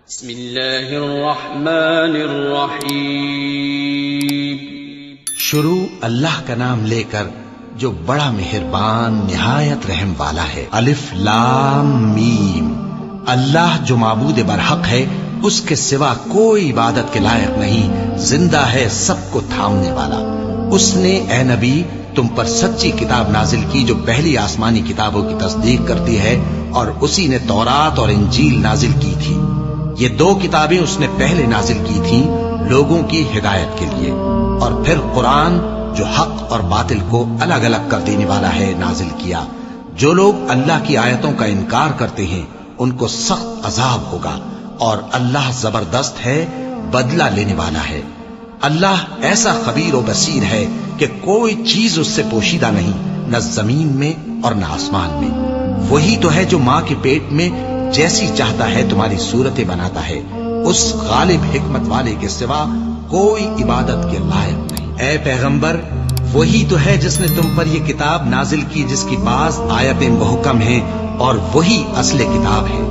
بسم اللہ الرحمن الرحیم۔ شروع اللہ کا نام لے کر جو بڑا مہربان نہایت رحم والا ہے۔ الف لام میم۔ اللہ جو معبود برحق ہے، اس کے سوا کوئی عبادت کے لائق نہیں، زندہ ہے، سب کو تھامنے والا۔ اس نے اے نبی تم پر سچی کتاب نازل کی جو پہلی آسمانی کتابوں کی تصدیق کرتی ہے، اور اسی نے تورات اور انجیل نازل کی تھی۔ یہ دو کتابیں اس نے پہلے نازل کی تھیں لوگوں کی ہدایت کے لیے، اور پھر قرآن جو حق اور باطل کو الگ الگ کر دینے والا ہے نازل کیا۔ جو لوگ اللہ کی آیتوں کا انکار کرتے ہیں ان کو سخت عذاب ہوگا، اور اللہ زبردست ہے، بدلہ لینے والا ہے۔ اللہ ایسا خبیر و بصیر ہے کہ کوئی چیز اس سے پوشیدہ نہیں، نہ زمین میں اور نہ آسمان میں۔ وہی تو ہے جو ماں کے پیٹ میں جیسی چاہتا ہے تمہاری صورتیں بناتا ہے۔ اس غالب حکمت والے کے سوا کوئی عبادت کے لائق نہیں۔ اے پیغمبر، وہی تو ہے جس نے تم پر یہ کتاب نازل کی جس کی بعض آیتیں محکم ہیں اور وہی اصل کتاب ہے،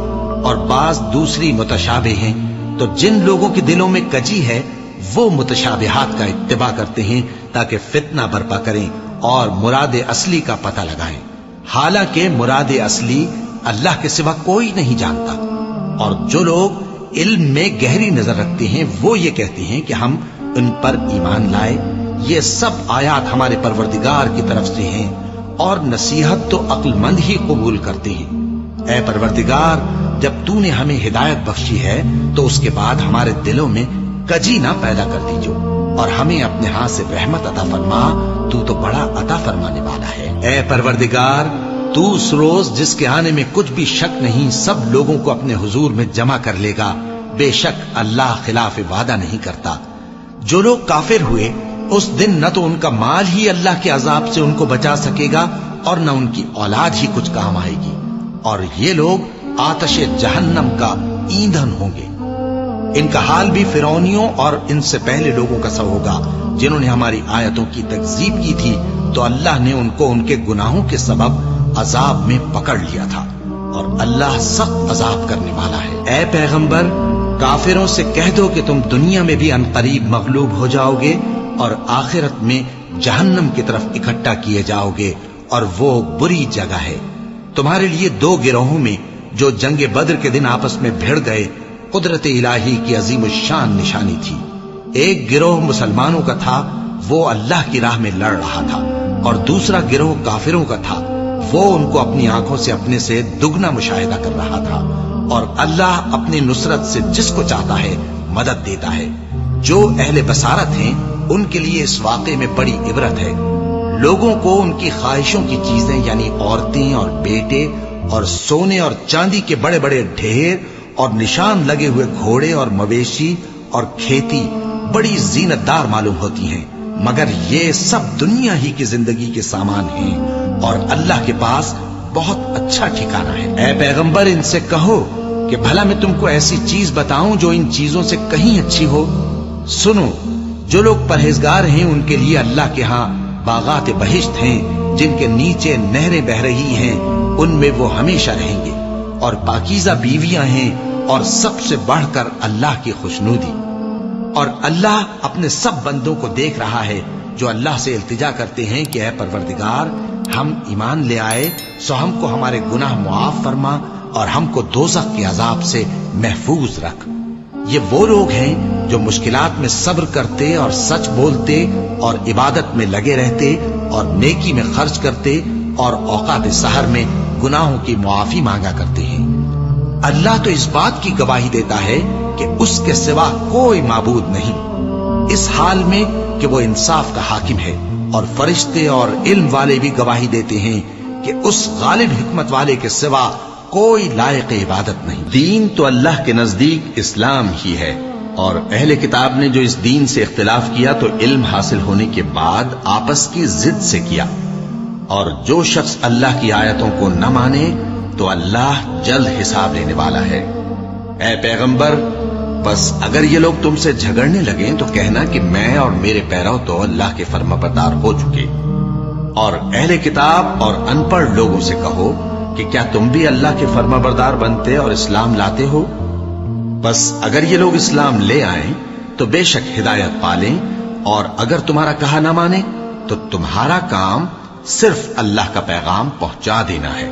اور بعض دوسری متشابہ ہیں۔ تو جن لوگوں کے دلوں میں کجی ہے وہ متشابہات کا اتباع کرتے ہیں تاکہ فتنہ برپا کریں اور مراد اصلی کا پتہ لگائیں، حالانکہ مراد اصلی اللہ کے سوا کوئی نہیں جانتا۔ اور جو لوگ علم میں گہری نظر رکھتے ہیں وہ یہ کہتے ہیں کہ ہم ان پر ایمان لائے۔ یہ سب آیات ہمارے پروردگار کی طرف سے ہیں، اور نصیحت تو عقل مند ہی قبول کرتے ہیں۔ اے پروردگار، جب تو نے ہمیں ہدایت بخشی ہے تو اس کے بعد ہمارے دلوں میں کجی نہ پیدا کر دیجو، اور ہمیں اپنے ہاتھ سے رحمت عطا فرما، تو بڑا عطا فرمانے والا ہے۔ اے پروردگار، تو اس روز جس کے آنے میں کچھ بھی شک نہیں سب لوگوں کو اپنے حضور میں جمع کر لے گا۔ بے شک اللہ خلاف وعدہ نہیں کرتا۔ جو لوگ کافر ہوئے اس دن نہ تو ان کا مال ہی اللہ کے عذاب سے ان کو بچا سکے گا اور نہ ان کی اولاد ہی کچھ کام آئے گی، اور یہ لوگ آتش جہنم کا ایندھن ہوں گے۔ ان کا حال بھی فرعونیوں اور ان سے پہلے لوگوں کا سا ہوگا جنہوں نے ہماری آیتوں کی تکذیب کی تھی، تو اللہ نے ان کو ان کے گناہوں کے سبب عذاب میں پکڑ لیا تھا، اور اللہ سخت عذاب کرنے والا ہے۔ اے پیغمبر، کافروں سے کہہ دو کہ تم دنیا میں بھی عنقریب مغلوب ہو جاؤ گے اور آخرت میں جہنم کی طرف اکٹھا کیے جاؤ گے، اور وہ بری جگہ ہے۔ تمہارے لیے دو گروہوں میں جو جنگ بدر کے دن آپس میں بھیڑ گئے قدرت الہی کی عظیم الشان نشانی تھی۔ ایک گروہ مسلمانوں کا تھا، وہ اللہ کی راہ میں لڑ رہا تھا، اور دوسرا گروہ کافروں کا تھا، وہ ان کو اپنی آنکھوں سے اپنے سے دگنا مشاہدہ کر رہا تھا۔ اور اللہ اپنی نصرت سے جس کو چاہتا ہے مدد دیتا ہے۔ جو اہل بصارت ہیں ان کے لیے اس واقعے میں بڑی عبرت ہے۔ لوگوں کو ان کی خواہشوں کی چیزیں یعنی عورتیں اور بیٹے اور سونے اور چاندی کے بڑے بڑے ڈھیر اور نشان لگے ہوئے گھوڑے اور مویشی اور کھیتی بڑی زینت دار معلوم ہوتی ہیں، مگر یہ سب دنیا ہی کی زندگی کے سامان ہیں، اور اللہ کے پاس بہت اچھا ٹھکانہ ہے۔ اے پیغمبر، ان سے کہو کہ بھلا میں تم کو ایسی چیز بتاؤں جو ان چیزوں سے کہیں اچھی ہو؟ سنو، جو لوگ پرہیزگار ہیں ان کے لیے اللہ کے ہاں باغات بہشت ہیں جن کے نیچے نہریں بہ رہی ہیں، ان میں وہ ہمیشہ رہیں گے، اور پاکیزہ بیویاں ہیں، اور سب سے بڑھ کر اللہ کی خوشنودی۔ اور اللہ اپنے سب بندوں کو دیکھ رہا ہے جو اللہ سے التجا کرتے ہیں کہ اے پروردگار، ہم ایمان لے آئے سو ہم کو ہمارے گناہ معاف فرما اور ہم کو دوزخ کے عذاب سے محفوظ رکھ۔ یہ وہ لوگ ہیں جو مشکلات میں صبر کرتے اور سچ بولتے اور عبادت میں لگے رہتے اور نیکی میں خرچ کرتے اور اوقات سحر میں گناہوں کی معافی مانگا کرتے ہیں۔ اللہ تو اس بات کی گواہی دیتا ہے کہ اس کے سوا کوئی معبود نہیں، اس حال میں کہ وہ انصاف کا حاکم ہے، اور فرشتے اور علم والے بھی گواہی دیتے ہیں کہ اس غالب حکمت والے کے سوا کوئی لائق عبادت نہیں۔ دین تو اللہ کے نزدیک اسلام ہی ہے، اور اہل کتاب نے جو اس دین سے اختلاف کیا تو علم حاصل ہونے کے بعد آپس کی ضد سے کیا، اور جو شخص اللہ کی آیتوں کو نہ مانے تو اللہ جلد حساب لینے والا ہے۔ اے پیغمبر، بس اگر یہ لوگ تم سے جھگڑنے لگیں تو کہنا کہ میں اور میرے پیرو تو اللہ کے فرمانبردار ہو چکے، اور اہل کتاب اور ان پڑھ لوگوں سے کہو کہ کیا تم بھی اللہ کے فرمانبردار بنتے اور اسلام لاتے ہو؟ بس اگر یہ لوگ اسلام لے آئیں تو بے شک ہدایت پالیں، اور اگر تمہارا کہا نہ مانے تو تمہارا کام صرف اللہ کا پیغام پہنچا دینا ہے،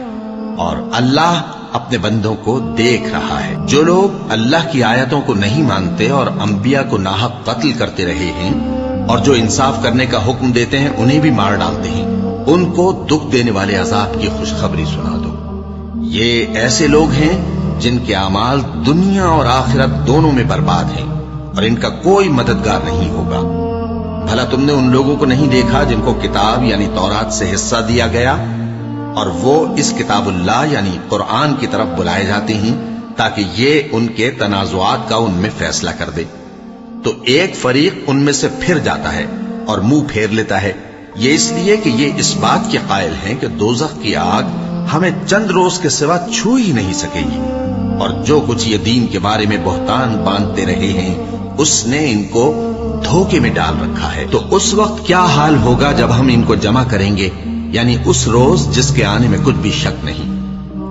اور اللہ اپنے بندوں کو دیکھ رہا ہے۔ جو لوگ اللہ کی آیتوں کو نہیں مانتے اور انبیاء کو ناحق قتل کرتے رہے ہیں، اور جو انصاف کرنے کا حکم دیتے ہیں انہیں بھی مار ڈالتے ہیں، ان کو دکھ دینے والے عذاب کی خوشخبری سنا دو۔ یہ ایسے لوگ ہیں جن کے اعمال دنیا اور آخرت دونوں میں برباد ہیں، اور ان کا کوئی مددگار نہیں ہوگا۔ بھلا تم نے ان لوگوں کو نہیں دیکھا جن کو کتاب یعنی تورات سے حصہ دیا گیا، اور وہ اس کتاب اللہ یعنی قرآن کی طرف بلائے جاتے ہیں تاکہ یہ ان کے تنازعات کا ان میں فیصلہ کر دے، تو ایک فریق ان میں سے پھر جاتا ہے اور منہ پھیر لیتا ہے، یہ اس لیے کہ یہ اس بات کے قائل ہیں کہ دوزخ کی آگ ہمیں چند روز کے سوا چھو ہی نہیں سکے گی، اور جو کچھ یہ دین کے بارے میں بہتان باندھتے رہے ہیں اس نے ان کو دھوکے میں ڈال رکھا ہے۔ تو اس وقت کیا حال ہوگا جب ہم ان کو جمع کریں گے، یعنی اس روز جس کے آنے میں کچھ بھی شک نہیں،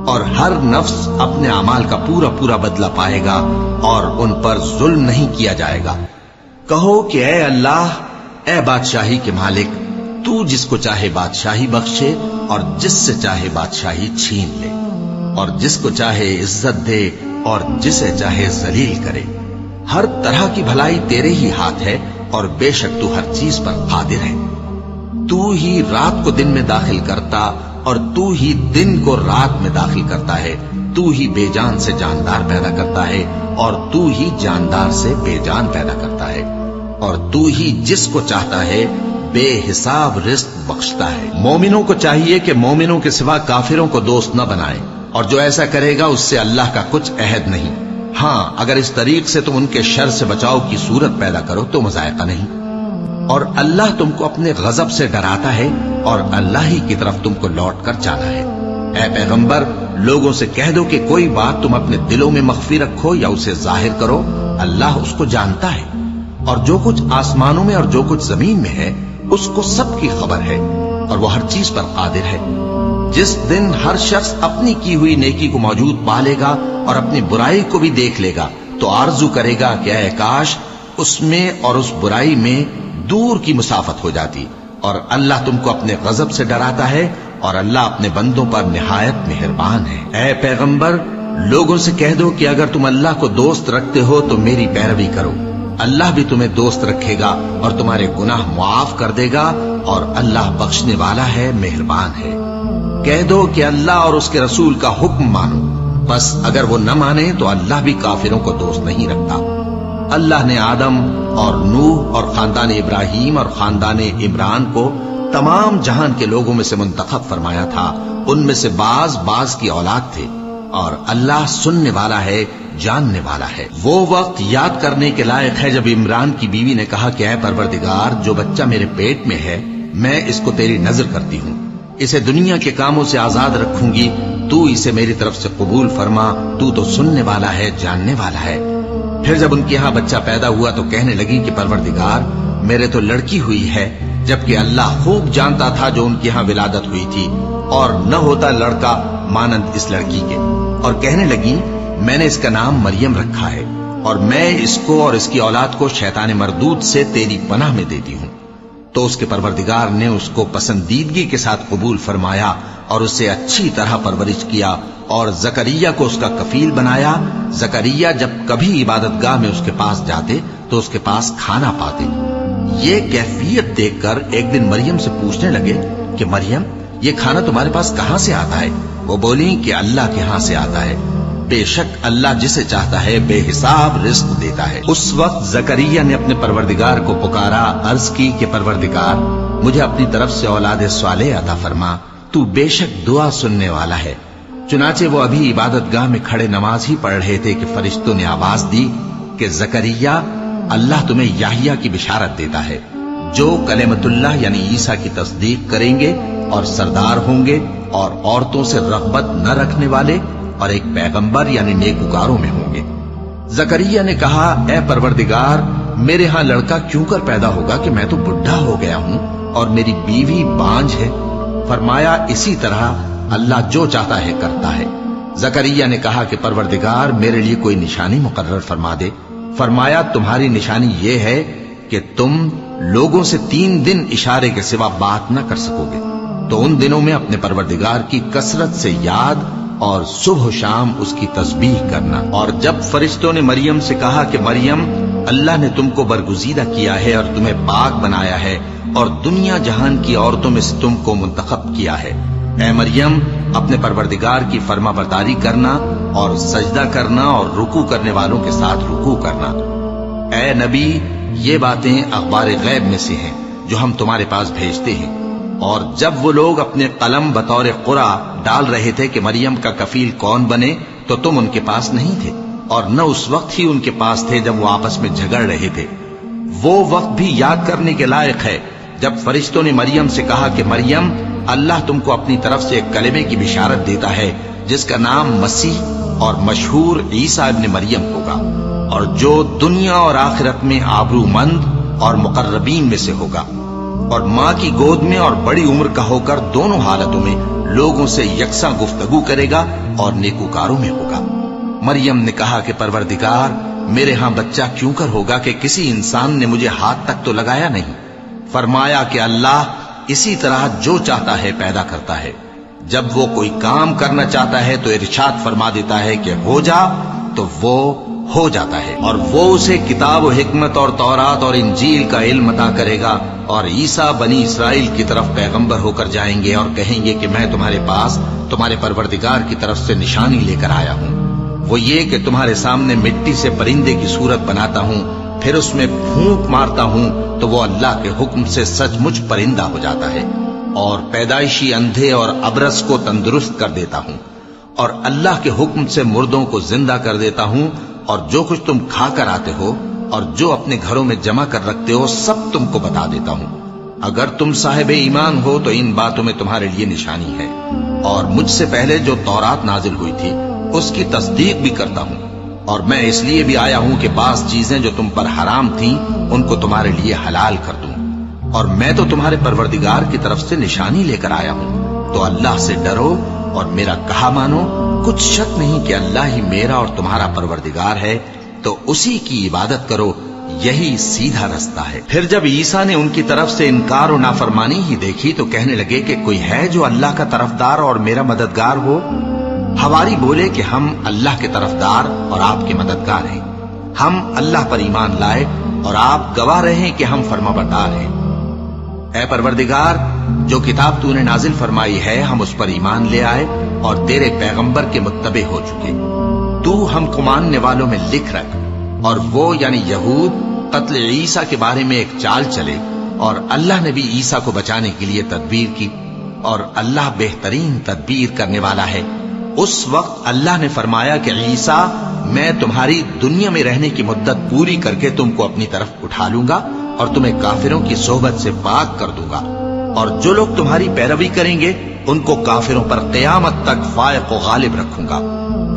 اور ہر نفس اپنے اعمال کا پورا پورا بدلہ پائے گا اور ان پر ظلم نہیں کیا جائے گا۔ کہو کہ اے اللہ، اے بادشاہی کے مالک، تو جس کو چاہے بادشاہی بخشے اور جس سے چاہے بادشاہی چھین لے، اور جس کو چاہے عزت دے اور جسے چاہے ذلیل کرے۔ ہر طرح کی بھلائی تیرے ہی ہاتھ ہے، اور بے شک تو ہر چیز پر قادر ہے۔ تو ہی رات کو دن میں داخل کرتا اور تو ہی دن کو رات میں داخل کرتا ہے، تو ہی بے جان سے جاندار پیدا کرتا ہے اور تو ہی جاندار سے بے جان پیدا کرتا ہے، اور تو ہی جس کو چاہتا ہے بے حساب رزق بخشتا ہے۔ مومنوں کو چاہیے کہ مومنوں کے سوا کافروں کو دوست نہ بنائیں، اور جو ایسا کرے گا اس سے اللہ کا کچھ عہد نہیں۔ ہاں، اگر اس طریق سے تم ان کے شر سے بچاؤ کی صورت پیدا کرو تو مذائقہ نہیں، اور اللہ تم کو اپنے غضب سے ڈراتا ہے، اور اللہ ہی کی طرف تم کو لوٹ کر جانا ہے۔ اے پیغمبر، لوگوں سے کہہ دو کہ کوئی بات تم اپنے دلوں میں مخفی رکھو یا اسے ظاہر کرو، اللہ اس کو جانتا ہے، اور جو کچھ آسمانوں میں اور جو کچھ زمین میں ہے اس کو سب کی خبر ہے، اور وہ ہر چیز پر قادر ہے۔ جس دن ہر شخص اپنی کی ہوئی نیکی کو موجود پا لے گا اور اپنی برائی کو بھی دیکھ لے گا تو آرزو کرے گا کہ اے کاش اس میں اور اس برائی میں دور کی مسافت ہو جاتی، اور اللہ تم کو اپنے غضب سے ڈراتا ہے، اور اللہ اپنے بندوں پر نہایت مہربان ہے۔ اے پیغمبر، لوگوں سے کہہ دو کہ اگر تم اللہ کو دوست رکھتے ہو تو میری پیروی کرو، اللہ بھی تمہیں دوست رکھے گا اور تمہارے گناہ معاف کر دے گا، اور اللہ بخشنے والا ہے، مہربان ہے۔ کہہ دو کہ اللہ اور اس کے رسول کا حکم مانو، بس اگر وہ نہ مانے تو اللہ بھی کافروں کو دوست نہیں رکھتا۔ اللہ نے آدم اور نوح اور خاندان ابراہیم اور خاندان عمران کو تمام جہان کے لوگوں میں سے منتخب فرمایا تھا، ان میں سے بعض کی اولاد تھے، اور اللہ سننے والا ہے، جاننے والا ہے۔ وہ وقت یاد کرنے کے لائق ہے جب عمران کی بیوی نے کہا کہ اے پروردگار، جو بچہ میرے پیٹ میں ہے میں اس کو تیری نظر کرتی ہوں، اسے دنیا کے کاموں سے آزاد رکھوں گی، تو اسے میری طرف سے قبول فرما، تو سننے والا ہے، جاننے والا ہے۔ پھر جب ان کے ہاں بچہ پیدا ہوا تو کہنے لگی کہ پروردگار، میرے تو لڑکی ہوئی ہے، جبکہ اللہ خوب جانتا تھا جو ان کے ہاں ولادت ہوئی تھی، اور نہ ہوتا لڑکا مانند اس لڑکی کے۔ اور کہنے لگی میں نے اس کا نام مریم رکھا ہے، اور میں اس کو اور اس کی اولاد کو شیطان مردود سے تیری پناہ میں دیتی ہوں۔ تو اس کے پروردگار نے اس کو پسندیدگی کے ساتھ قبول فرمایا اور اسے اچھی طرح پرورش کیا، اور زکریا کو اس کا کفیل بنایا۔ زکریا جب کبھی عبادت گاہ میں اس کے پاس جاتے تو اس کے پاس کھانا پاتے۔ یہ کیفیت دیکھ کر ایک دن مریم سے پوچھنے لگے کہ مریم، یہ کھانا تمہارے پاس کہاں سے آتا ہے؟ وہ بولی کہ اللہ کے ہاں سے آتا ہے، بے شک اللہ جسے چاہتا ہے بے حساب رزق دیتا ہے۔ اس وقت زکریا نے اپنے پروردگار کو پکارا، عرض کی کہ پروردگار، مجھے اپنی طرف سے اولاد صالح عطا فرما، تو بے شک دعا سننے والا ہے۔ چنانچہ وہ ابھی عبادت گاہ میں کھڑے نماز ہی پڑھ رہے تھے کہ فرشتوں نے آواز دی کہ زکریا، اللہ تمہیں یحییٰ کی بشارت دیتا ہے، جو کلمۃ اللہ یعنی عیسیٰ کی تصدیق کریں گے اور سردار ہوں گے اور عورتوں سے رغبت نہ رکھنے والے اور ایک پیغمبر یعنی نیکوکاروں میں ہوں گے۔ زکریا نے کہا، اے پروردگار، میرے ہاں لڑکا کیوں کر پیدا ہوگا کہ میں تو بڈھا ہو گیا ہوں اور میری بیوی بانجھ ہے۔ فرمایا، اسی طرح اللہ جو چاہتا ہے کرتا ہے، زکریا نے کہا کہ پروردگار میرے لیے کوئی نشانی مقرر فرما دے۔ فرمایا تمہاری نشانی یہ ہے کہ تم لوگوں سے 3 دن اشارے کے سوا بات نہ کر سکو گے، تو ان دنوں میں اپنے پروردگار کی کثرت سے یاد اور صبح و شام اس کی تسبیح کرنا۔ اور جب فرشتوں نے مریم سے کہا کہ مریم اللہ نے تم کو برگزیدہ کیا ہے اور تمہیں پاک بنایا ہے اور دنیا جہان کی عورتوں میں سے تم کو منتخب کیا ہے، اے مریم اپنے پروردگار کی فرما برداری کرنا اور سجدہ کرنا اور رکوع کرنے والوں کے ساتھ رکوع کرنا۔ اے نبی یہ باتیں اخبار غیب میں سے ہیں جو ہم تمہارے پاس بھیجتے ہیں۔ اور جب وہ لوگ اپنے قلم بطور قرعہ ڈال رہے تھے کہ مریم کا کفیل کون بنے تو تم ان کے پاس نہیں تھے، اور نہ اس وقت ہی ان کے پاس تھے جب وہ آپس میں جھگڑ رہے تھے۔ وہ وقت بھی یاد کرنے کے لائق ہے جب فرشتوں نے مریم سے کہا کہ مریم اللہ تم کو اپنی طرف سے ایک کلمے کی بشارت دیتا ہے جس کا نام مسیح اور مشہور عیسیٰ ابن مریم ہوگا، اور جو دنیا اور آخرت میں آبرو مند اور مقربین میں سے ہوگا، اور ماں کی گود میں اور بڑی عمر کا ہو کر دونوں حالتوں میں لوگوں سے یکساں گفتگو کرے گا اور نیکوکاروں میں ہوگا۔ مریم نے کہا کہ پروردگار میرے ہاں بچہ کیوں کر ہوگا کہ کسی انسان نے مجھے ہاتھ تک تو لگایا نہیں۔ فرمایا کہ اللہ اسی طرح جو چاہتا ہے پیدا کرتا ہے، جب وہ کوئی کام کرنا چاہتا ہے تو ارشاد فرما دیتا ہے کہ ہو جا تو وہ ہو جاتا ہے، اور وہ اسے کتاب و حکمت اور تورات اور انجیل کا علم عطا کرے گا، اور عیسیٰ بنی اسرائیل کی طرف پیغمبر ہو کر جائیں گے اور کہیں گے کہ میں تمہارے پاس تمہارے پروردگار کی طرف سے نشانی لے کر آیا ہوں، وہ یہ کہ تمہارے سامنے مٹی سے پرندے کی صورت بناتا ہوں، پھر اس میں پھونک مارتا ہوں تو وہ اللہ کے حکم سے سچ مچ پرندہ ہو جاتا ہے، اور پیدائشی اندھے اور ابرص کو تندرست کر دیتا ہوں، اور اللہ کے حکم سے مردوں کو زندہ کر دیتا ہوں، اور جو کچھ تم کھا کر آتے ہو اور جو اپنے گھروں میں جمع کر رکھتے ہو سب تم کو بتا دیتا ہوں۔ اگر تم صاحب ایمان ہو تو ان باتوں میں تمہارے لیے نشانی ہے، اور مجھ سے پہلے جو تورات نازل ہوئی تھی اس کی تصدیق بھی کرتا ہوں، اور میں اس لیے بھی آیا ہوں کہ بعض چیزیں جو تم پر حرام تھیں ان کو تمہارے لیے حلال کر دوں، اور میں تو تمہارے پروردگار کی طرف سے نشانی لے کر آیا ہوں، تو اللہ سے ڈرو اور میرا کہا مانو۔ کچھ شک نہیں کہ اللہ ہی میرا اور تمہارا پروردگار ہے، تو اسی کی عبادت کرو، یہی سیدھا رستہ ہے۔ پھر جب عیسیٰ نے ان کی طرف سے انکار و نافرمانی ہی دیکھی تو کہنے لگے کہ کوئی ہے جو اللہ کا طرفدار اور میرا مددگار ہو؟ حواری بولے کہ ہم اللہ کے طرفدار اور آپ کے مددگار ہیں، ہم اللہ پر ایمان لائے اور آپ گواہ رہے کہ ہم فرما بردار ہیں۔ اے پروردگار جو کتاب تو نے نازل فرمائی ہے ہم اس پر ایمان لے آئے اور تیرے پیغمبر کے متبع ہو چکے، تو ہم کو ماننے والوں میں لکھ رکھ، اور وہ یعنی یہود قتل عیسیٰ کے بارے میں ایک چال چلے، اور اللہ نے بھی عیسیٰ کو بچانے کے لیے تدبیر کی، اور اللہ بہترین تدبیر کرنے والا ہے۔ اس وقت اللہ نے فرمایا کہ عیسیٰ میں تمہاری دنیا میں رہنے کی مدت پوری کر کے تم کو اپنی طرف اٹھا لوں گا اور تمہیں کافروں کی صحبت سے پاک کر دوں گا، اور جو لوگ تمہاری پیروی کریں گے ان کو کافروں پر قیامت تک فائق و غالب رکھوں گا۔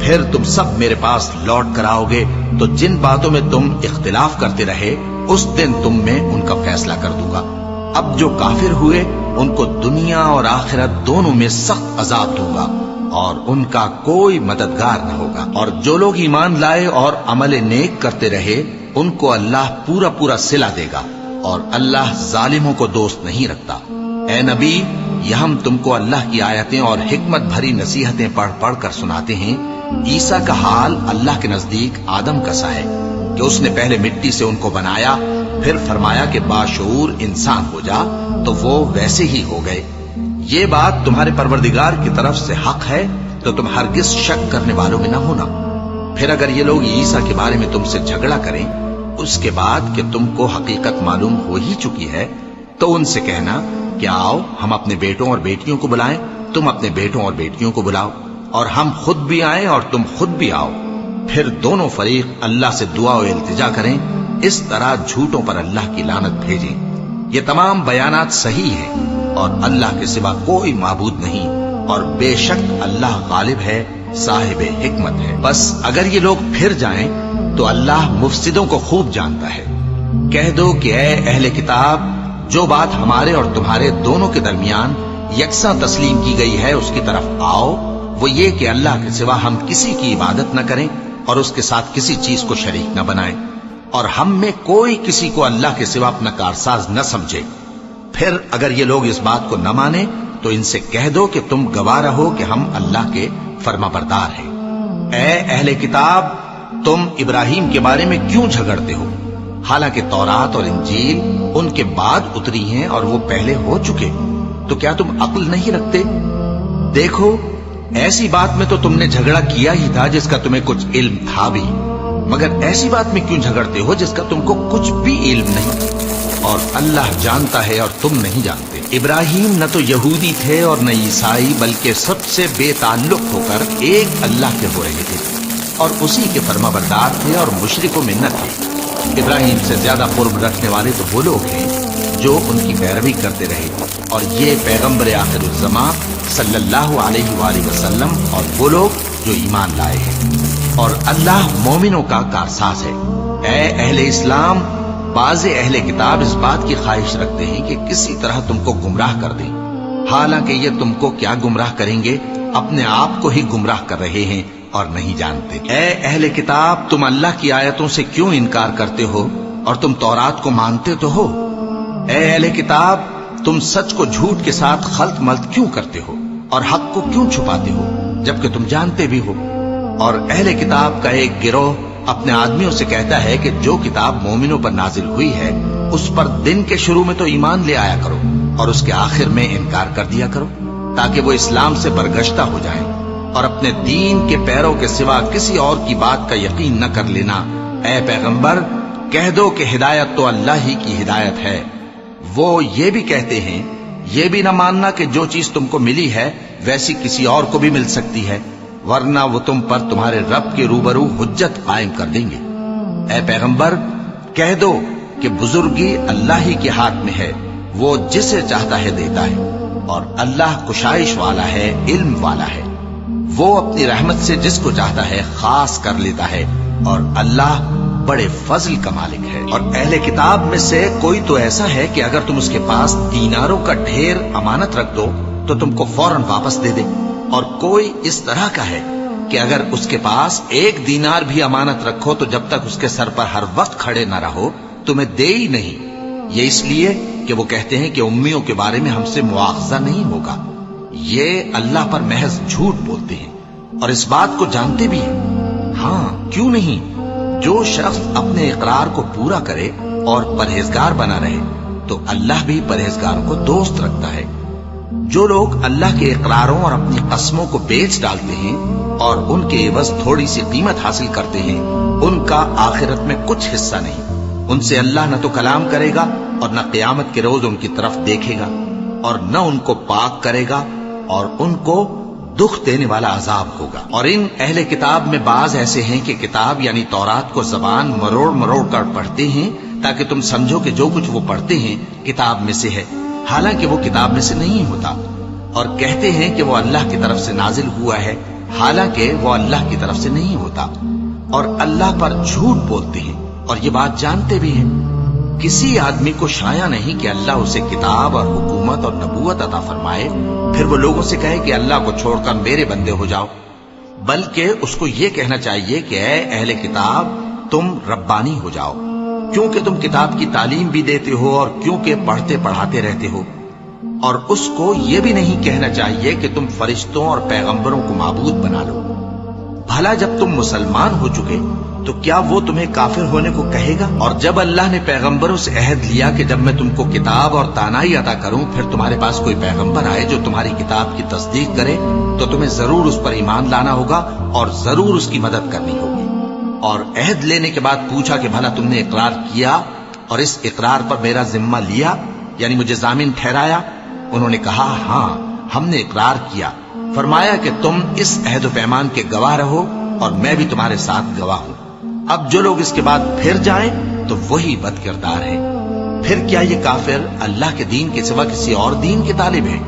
پھر تم سب میرے پاس لوٹ کر آؤ گے تو جن باتوں میں تم اختلاف کرتے رہے اس دن تم میں ان کا فیصلہ کر دوں گا۔ اب جو کافر ہوئے ان کو دنیا اور آخرت دونوں میں سخت عذاب دوں گا اور ان کا کوئی مددگار نہ ہوگا، اور جو لوگ ایمان لائے اور عمل نیک کرتے رہے ان کو اللہ پورا پورا صلہ دے گا، اور اللہ ظالموں کو دوست نہیں رکھتا۔ اے نبی یہ ہم تم کو اللہ کی آیتیں اور حکمت بھری نصیحتیں پڑھ پڑھ کر سناتے ہیں۔ عیسیٰ کا حال اللہ کے نزدیک آدم کا سا ہے کہ اس نے پہلے مٹی سے ان کو بنایا، پھر فرمایا کہ باشعور انسان ہو جا، تو وہ ویسے ہی ہو گئے۔ یہ بات تمہارے پروردگار کی طرف سے حق ہے تو تم ہرگز شک کرنے والوں میں نہ ہونا۔ پھر اگر یہ لوگ عیسیٰ کے بارے میں تم سے جھگڑا کریں اس کے بعد کہ تم کو حقیقت معلوم ہو ہی چکی ہے تو ان سے کہنا کہ آؤ ہم اپنے بیٹوں اور بیٹیوں کو بلائیں، تم اپنے بیٹوں اور بیٹیوں کو بلاؤ، اور ہم خود بھی آئیں اور تم خود بھی آؤ، پھر دونوں فریق اللہ سے دعا و التجا کریں، اس طرح جھوٹوں پر اللہ کی لعنت بھیجیں۔ یہ تمام بیانات صحیح ہیں اور اللہ کے سوا کوئی معبود نہیں، اور بے شک اللہ غالب ہے، صاحب حکمت ہے۔ بس اگر یہ لوگ پھر جائیں تو اللہ مفسدوں کو خوب جانتا ہے۔ کہہ دو کہ اے اہل کتاب جو بات ہمارے اور تمہارے دونوں کے درمیان یکساں تسلیم کی گئی ہے اس کی طرف آؤ، وہ یہ کہ اللہ کے سوا ہم کسی کی عبادت نہ کریں اور اس کے ساتھ کسی چیز کو شریک نہ بنائیں، اور ہم میں کوئی کسی کو اللہ کے سوا اپنا کارساز نہ سمجھے۔ پھر اگر یہ لوگ اس بات کو نہ مانیں تو ان سے کہہ دو کہ تم گواہ رہو کہ ہم اللہ کے فرما بردار ہیں۔ اے اہل کتاب، تم ابراہیم کے بارے میں کیوں جھگڑتے ہو، حالانکہ تورات اور انجیل ان کے بعد اتری ہیں اور وہ پہلے ہو چکے؟ تو کیا تم عقل نہیں رکھتے؟ دیکھو، ایسی بات میں تو تم نے جھگڑا کیا ہی تھا جس کا تمہیں کچھ علم تھا بھی، مگر ایسی بات میں کیوں جھگڑتے ہو جس کا تم کو کچھ بھی علم نہیں؟ اور اللہ جانتا ہے اور تم نہیں جانتے۔ ابراہیم نہ تو یہودی تھے اور نہ عیسائی، بلکہ سب سے بے تعلق ہو کر ایک اللہ کے ہو رہے تھے اور اسی کے فرما بردار تھے اور مشرکوں میں نہ تھے۔ ابراہیم سے زیادہ قرب رکھنے والے تو وہ لوگ ہیں جو ان کی پیروی کرتے رہے، اور یہ پیغمبر آخر الزماں صلی اللہ علیہ وآلہ وسلم اور وہ لوگ جو ایمان لائے ہیں، اور اللہ مومنوں کا کارساز ہے۔ اے اہل اسلام، بعض اہل کتاب اس بات کی خواہش رکھتے ہیں کہ کسی طرح تم کو گمراہ کر دیں، حالانکہ یہ تم کو کیا گمراہ کریں گے، اپنے آپ کو ہی گمراہ کر رہے ہیں اور نہیں جانتے۔ اے اہل کتاب، تم اللہ کی آیتوں سے کیوں انکار کرتے ہو اور تم تورات کو مانتے تو ہو؟ اے اہل کتاب، تم سچ کو جھوٹ کے ساتھ خلط ملط کیوں کرتے ہو اور حق کو کیوں چھپاتے ہو جبکہ تم جانتے بھی ہو؟ اور اہل کتاب کا ایک گروہ اپنے آدمیوں سے کہتا ہے کہ جو کتاب مومنوں پر نازل ہوئی ہے اس پر دن کے شروع میں تو ایمان لے آیا کرو اور اس کے آخر میں انکار کر دیا کرو، تاکہ وہ اسلام سے برگشتہ ہو جائیں، اور اپنے دین کے پیروں کے سوا کسی اور کی بات کا یقین نہ کر لینا۔ اے پیغمبر، کہہ دو کہ ہدایت تو اللہ ہی کی ہدایت ہے۔ وہ یہ بھی کہتے ہیں، یہ بھی نہ ماننا کہ جو چیز تم کو ملی ہے ویسی کسی اور کو بھی مل سکتی ہے، ورنہ وہ تم پر تمہارے رب کے روبرو حجت قائم کر دیں گے۔ اے پیغمبر، کہہ دو کہ بزرگی اللہ ہی کے ہاتھ میں ہے، وہ جسے چاہتا ہے دیتا ہے، اور اللہ کشائش والا ہے، علم والا ہے، وہ اپنی رحمت سے جس کو چاہتا ہے خاص کر لیتا ہے، اور اللہ بڑے فضل کا مالک ہے۔ اور اہل کتاب میں سے کوئی تو ایسا ہے کہ اگر تم اس کے پاس دیناروں کا ڈھیر امانت رکھ دو تو تم کو فوراً واپس دے دے، اور کوئی اس طرح کا ہے کہ اگر اس کے پاس 1 دینار بھی امانت رکھو تو جب تک اس کے سر پر ہر وقت کھڑے نہ رہو تمہیں دے ہی نہیں۔ یہ اس لیے کہ وہ کہتے ہیں کہ امیوں کے بارے میں ہم سے مواخذہ نہیں ہوگا۔ یہ اللہ پر محض جھوٹ بولتے ہیں اور اس بات کو جانتے بھی ہیں۔ ہاں، کیوں نہیں؟ جو شخص اپنے اقرار کو پورا کرے اور پرہیزگار بنا رہے تو اللہ بھی پرہیزگاروں کو دوست رکھتا ہے۔ جو لوگ اللہ کے اقراروں اور اپنی قسموں کو بیچ ڈالتے ہیں اور ان کے عوض تھوڑی سی قیمت حاصل کرتے ہیں، ان کا آخرت میں کچھ حصہ نہیں۔ ان سے اللہ نہ تو کلام کرے گا اور نہ قیامت کے روز ان کی طرف دیکھے گا، اور نہ ان کو پاک کرے گا، اور ان کو دکھ دینے والا عذاب ہوگا۔ اور ان اہل کتاب میں بعض ایسے ہیں کہ کتاب یعنی تورات کو زبان مروڑ مروڑ کر پڑھتے ہیں تاکہ تم سمجھو کہ جو کچھ وہ پڑھتے ہیں کتاب میں سے ہے، حالانکہ وہ کتاب میں سے نہیں ہوتا، اور کہتے ہیں کہ وہ اللہ کی طرف سے نازل ہوا ہے، حالانکہ وہ اللہ کی طرف سے نہیں ہوتا، اور اللہ پر جھوٹ بولتے ہیں اور یہ بات جانتے بھی ہیں۔ کسی آدمی کو شایع نہیں کہ اللہ اسے کتاب اور حکومت اور نبوت عطا فرمائے پھر وہ لوگوں سے کہے کہ اللہ کو چھوڑ کر میرے بندے ہو جاؤ، بلکہ اس کو یہ کہنا چاہیے کہ اے اہل کتاب، تم ربانی ہو جاؤ، کیونکہ تم کتاب کی تعلیم بھی دیتے ہو اور کیونکہ پڑھتے پڑھاتے رہتے ہو۔ اور اس کو یہ بھی نہیں کہنا چاہیے کہ تم فرشتوں اور پیغمبروں کو معبود بنا لو۔ بھلا جب تم مسلمان ہو چکے تو کیا وہ تمہیں کافر ہونے کو کہے گا؟ اور جب اللہ نے پیغمبروں سے عہد لیا کہ جب میں تم کو کتاب اور دانائی عطا کروں پھر تمہارے پاس کوئی پیغمبر آئے جو تمہاری کتاب کی تصدیق کرے تو تمہیں ضرور اس پر ایمان لانا ہوگا اور ضرور اس کی مدد کرنی ہوگی۔ اور عہد لینے کے بعد پوچھا کہ بھلا تم نے اقرار کیا اور اس اقرار پر میرا ذمہ لیا، یعنی مجھے ضامن ٹھہرایا؟ انہوں نے کہا ہاں، ہم نے اقرار کیا۔ فرمایا کہ تم اس عہد و پیمان کے گواہ رہو اور میں بھی تمہارے ساتھ گواہ ہوں۔ اب جو لوگ اس کے بعد پھر جائیں تو وہی بد کردار ہیں۔ پھر کیا یہ کافر اللہ کے دین کے سوا کسی اور دین کے طالب ہیں؟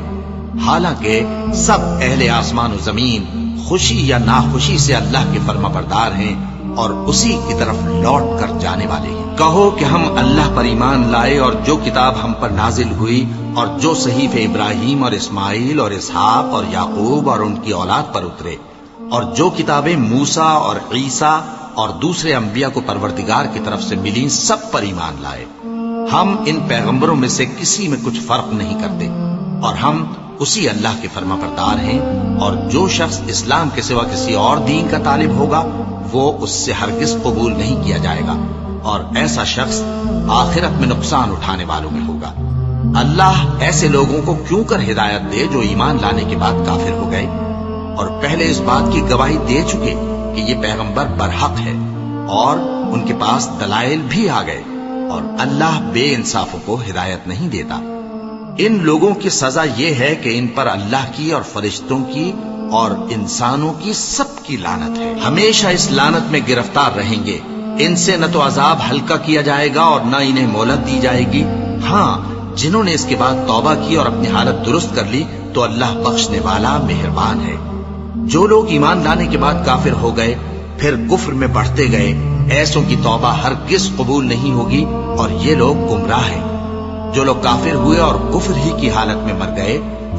حالانکہ سب اہل آسمان و زمین خوشی یا ناخوشی سے اللہ کے فرما بردار ہیں اور اسی کی طرف لوٹ کر جانے والے ہیں۔ کہو کہ ہم اللہ پر ایمان لائے اور جو کتاب ہم پر نازل ہوئی اور جو صحیفے ابراہیم اور اسماعیل اور اسحاق اور یعقوب اور ان کی اولاد پر اترے اور جو کتابیں موسیٰ اور عیسیٰ اور دوسرے انبیاء کو پروردگار کی طرف سے ملیں، سب پر ایمان لائے۔ ہم ان پیغمبروں میں سے کسی میں کچھ فرق نہیں کرتے اور ہم اسی اللہ کے فرما بردار ہیں، اور جو شخص اسلام کے سوا کسی اور دین کا طالب ہوگا وہ اس سے ہرگز قبول نہیں کیا جائے گا، اور ایسا شخص آخرت میں نقصان اٹھانے والوں میں ہوگا۔ اللہ ایسے لوگوں کو کیوں کر ہدایت دے جو ایمان لانے کے بعد کافر ہو گئے اور پہلے اس بات کی گواہی دے چکے کہ یہ پیغمبر برحق ہے اور ان کے پاس دلائل بھی آ گئے، اور اللہ بے انصافوں کو ہدایت نہیں دیتا۔ ان لوگوں کی سزا یہ ہے کہ ان پر اللہ کی اور فرشتوں کی اور انسانوں کی سب کی لعنت ہے، ہمیشہ اس لعنت میں گرفتار رہیں گے۔ ان سے نہ تو عذاب ہلکا کیا جائے گا اور نہ انہیں مہلت دی جائے گی۔ ہاں، جنہوں نے اس کے بعد توبہ کی اور اپنی حالت درست کر لی تو اللہ بخشنے والا مہربان ہے۔ جو لوگ ایمان لانے کے بعد کافر ہو گئے پھر کفر میں بڑھتے گئے، ایسوں کی توبہ ہرگز قبول نہیں ہوگی اور یہ لوگ گمراہ ہیں۔ جو لوگ کافر ہوئے اور کفر ہی کی حالت میں مر گئے،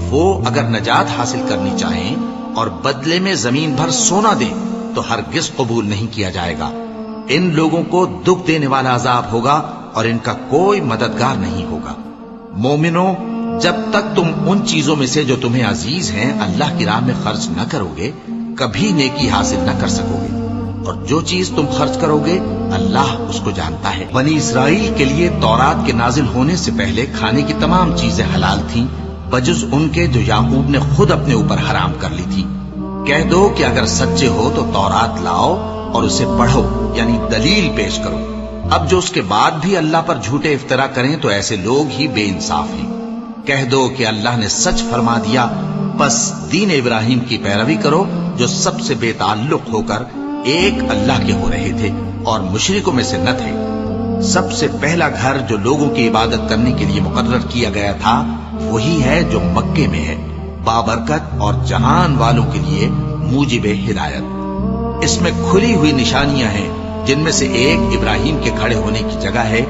وہ اگر نجات حاصل کرنی چاہیں اور بدلے میں زمین بھر سونا دیں تو ہرگز قبول نہیں کیا جائے گا۔ ان لوگوں کو دکھ دینے والا عذاب ہوگا اور ان کا کوئی مددگار نہیں ہوگا۔ مومنوں، جب تک تم ان چیزوں میں سے جو تمہیں عزیز ہیں اللہ کی راہ میں خرچ نہ کرو گے، کبھی نیکی حاصل نہ کر سکو گے، اور جو چیز تم خرچ کرو گے اللہ اس کو جانتا ہے۔ بنی اسرائیل کے لیے تورات کے نازل ہونے سے پہلے کھانے کی تمام چیزیں حلال تھیں بجز ان کے جو یعقوب نے خود اپنے اوپر حرام کر لی تھی۔ کہہ دو کہ اگر سچے ہو تو تورات لاؤ اور اسے پڑھو، یعنی دلیل پیش کرو۔ اب جو اس کے بعد بھی اللہ پر جھوٹے افطرا کریں تو ایسے لوگ ہی بے انصاف ہیں۔ کہہ دو کہ اللہ نے سچ فرما دیا، پس دین ابراہیم کی پیروی کرو جو سب سے بے تعلق ہو کر ایک اللہ کے ہو رہے تھے اور مشرکوں میں سے نہ تھے۔ سب سے پہلا گھر جو لوگوں کی عبادت کرنے کے لیے مقرر کیا گیا تھا وہی ہے جو مکے میں ہے، بابرکت اور جہان والوں کے لیے موجب ہدایت۔ اس میں کھلی ہوئی نشانیاں ہیں جن میں سے ایک ابراہیم کے کھڑے ہونے کی جگہ ہے۔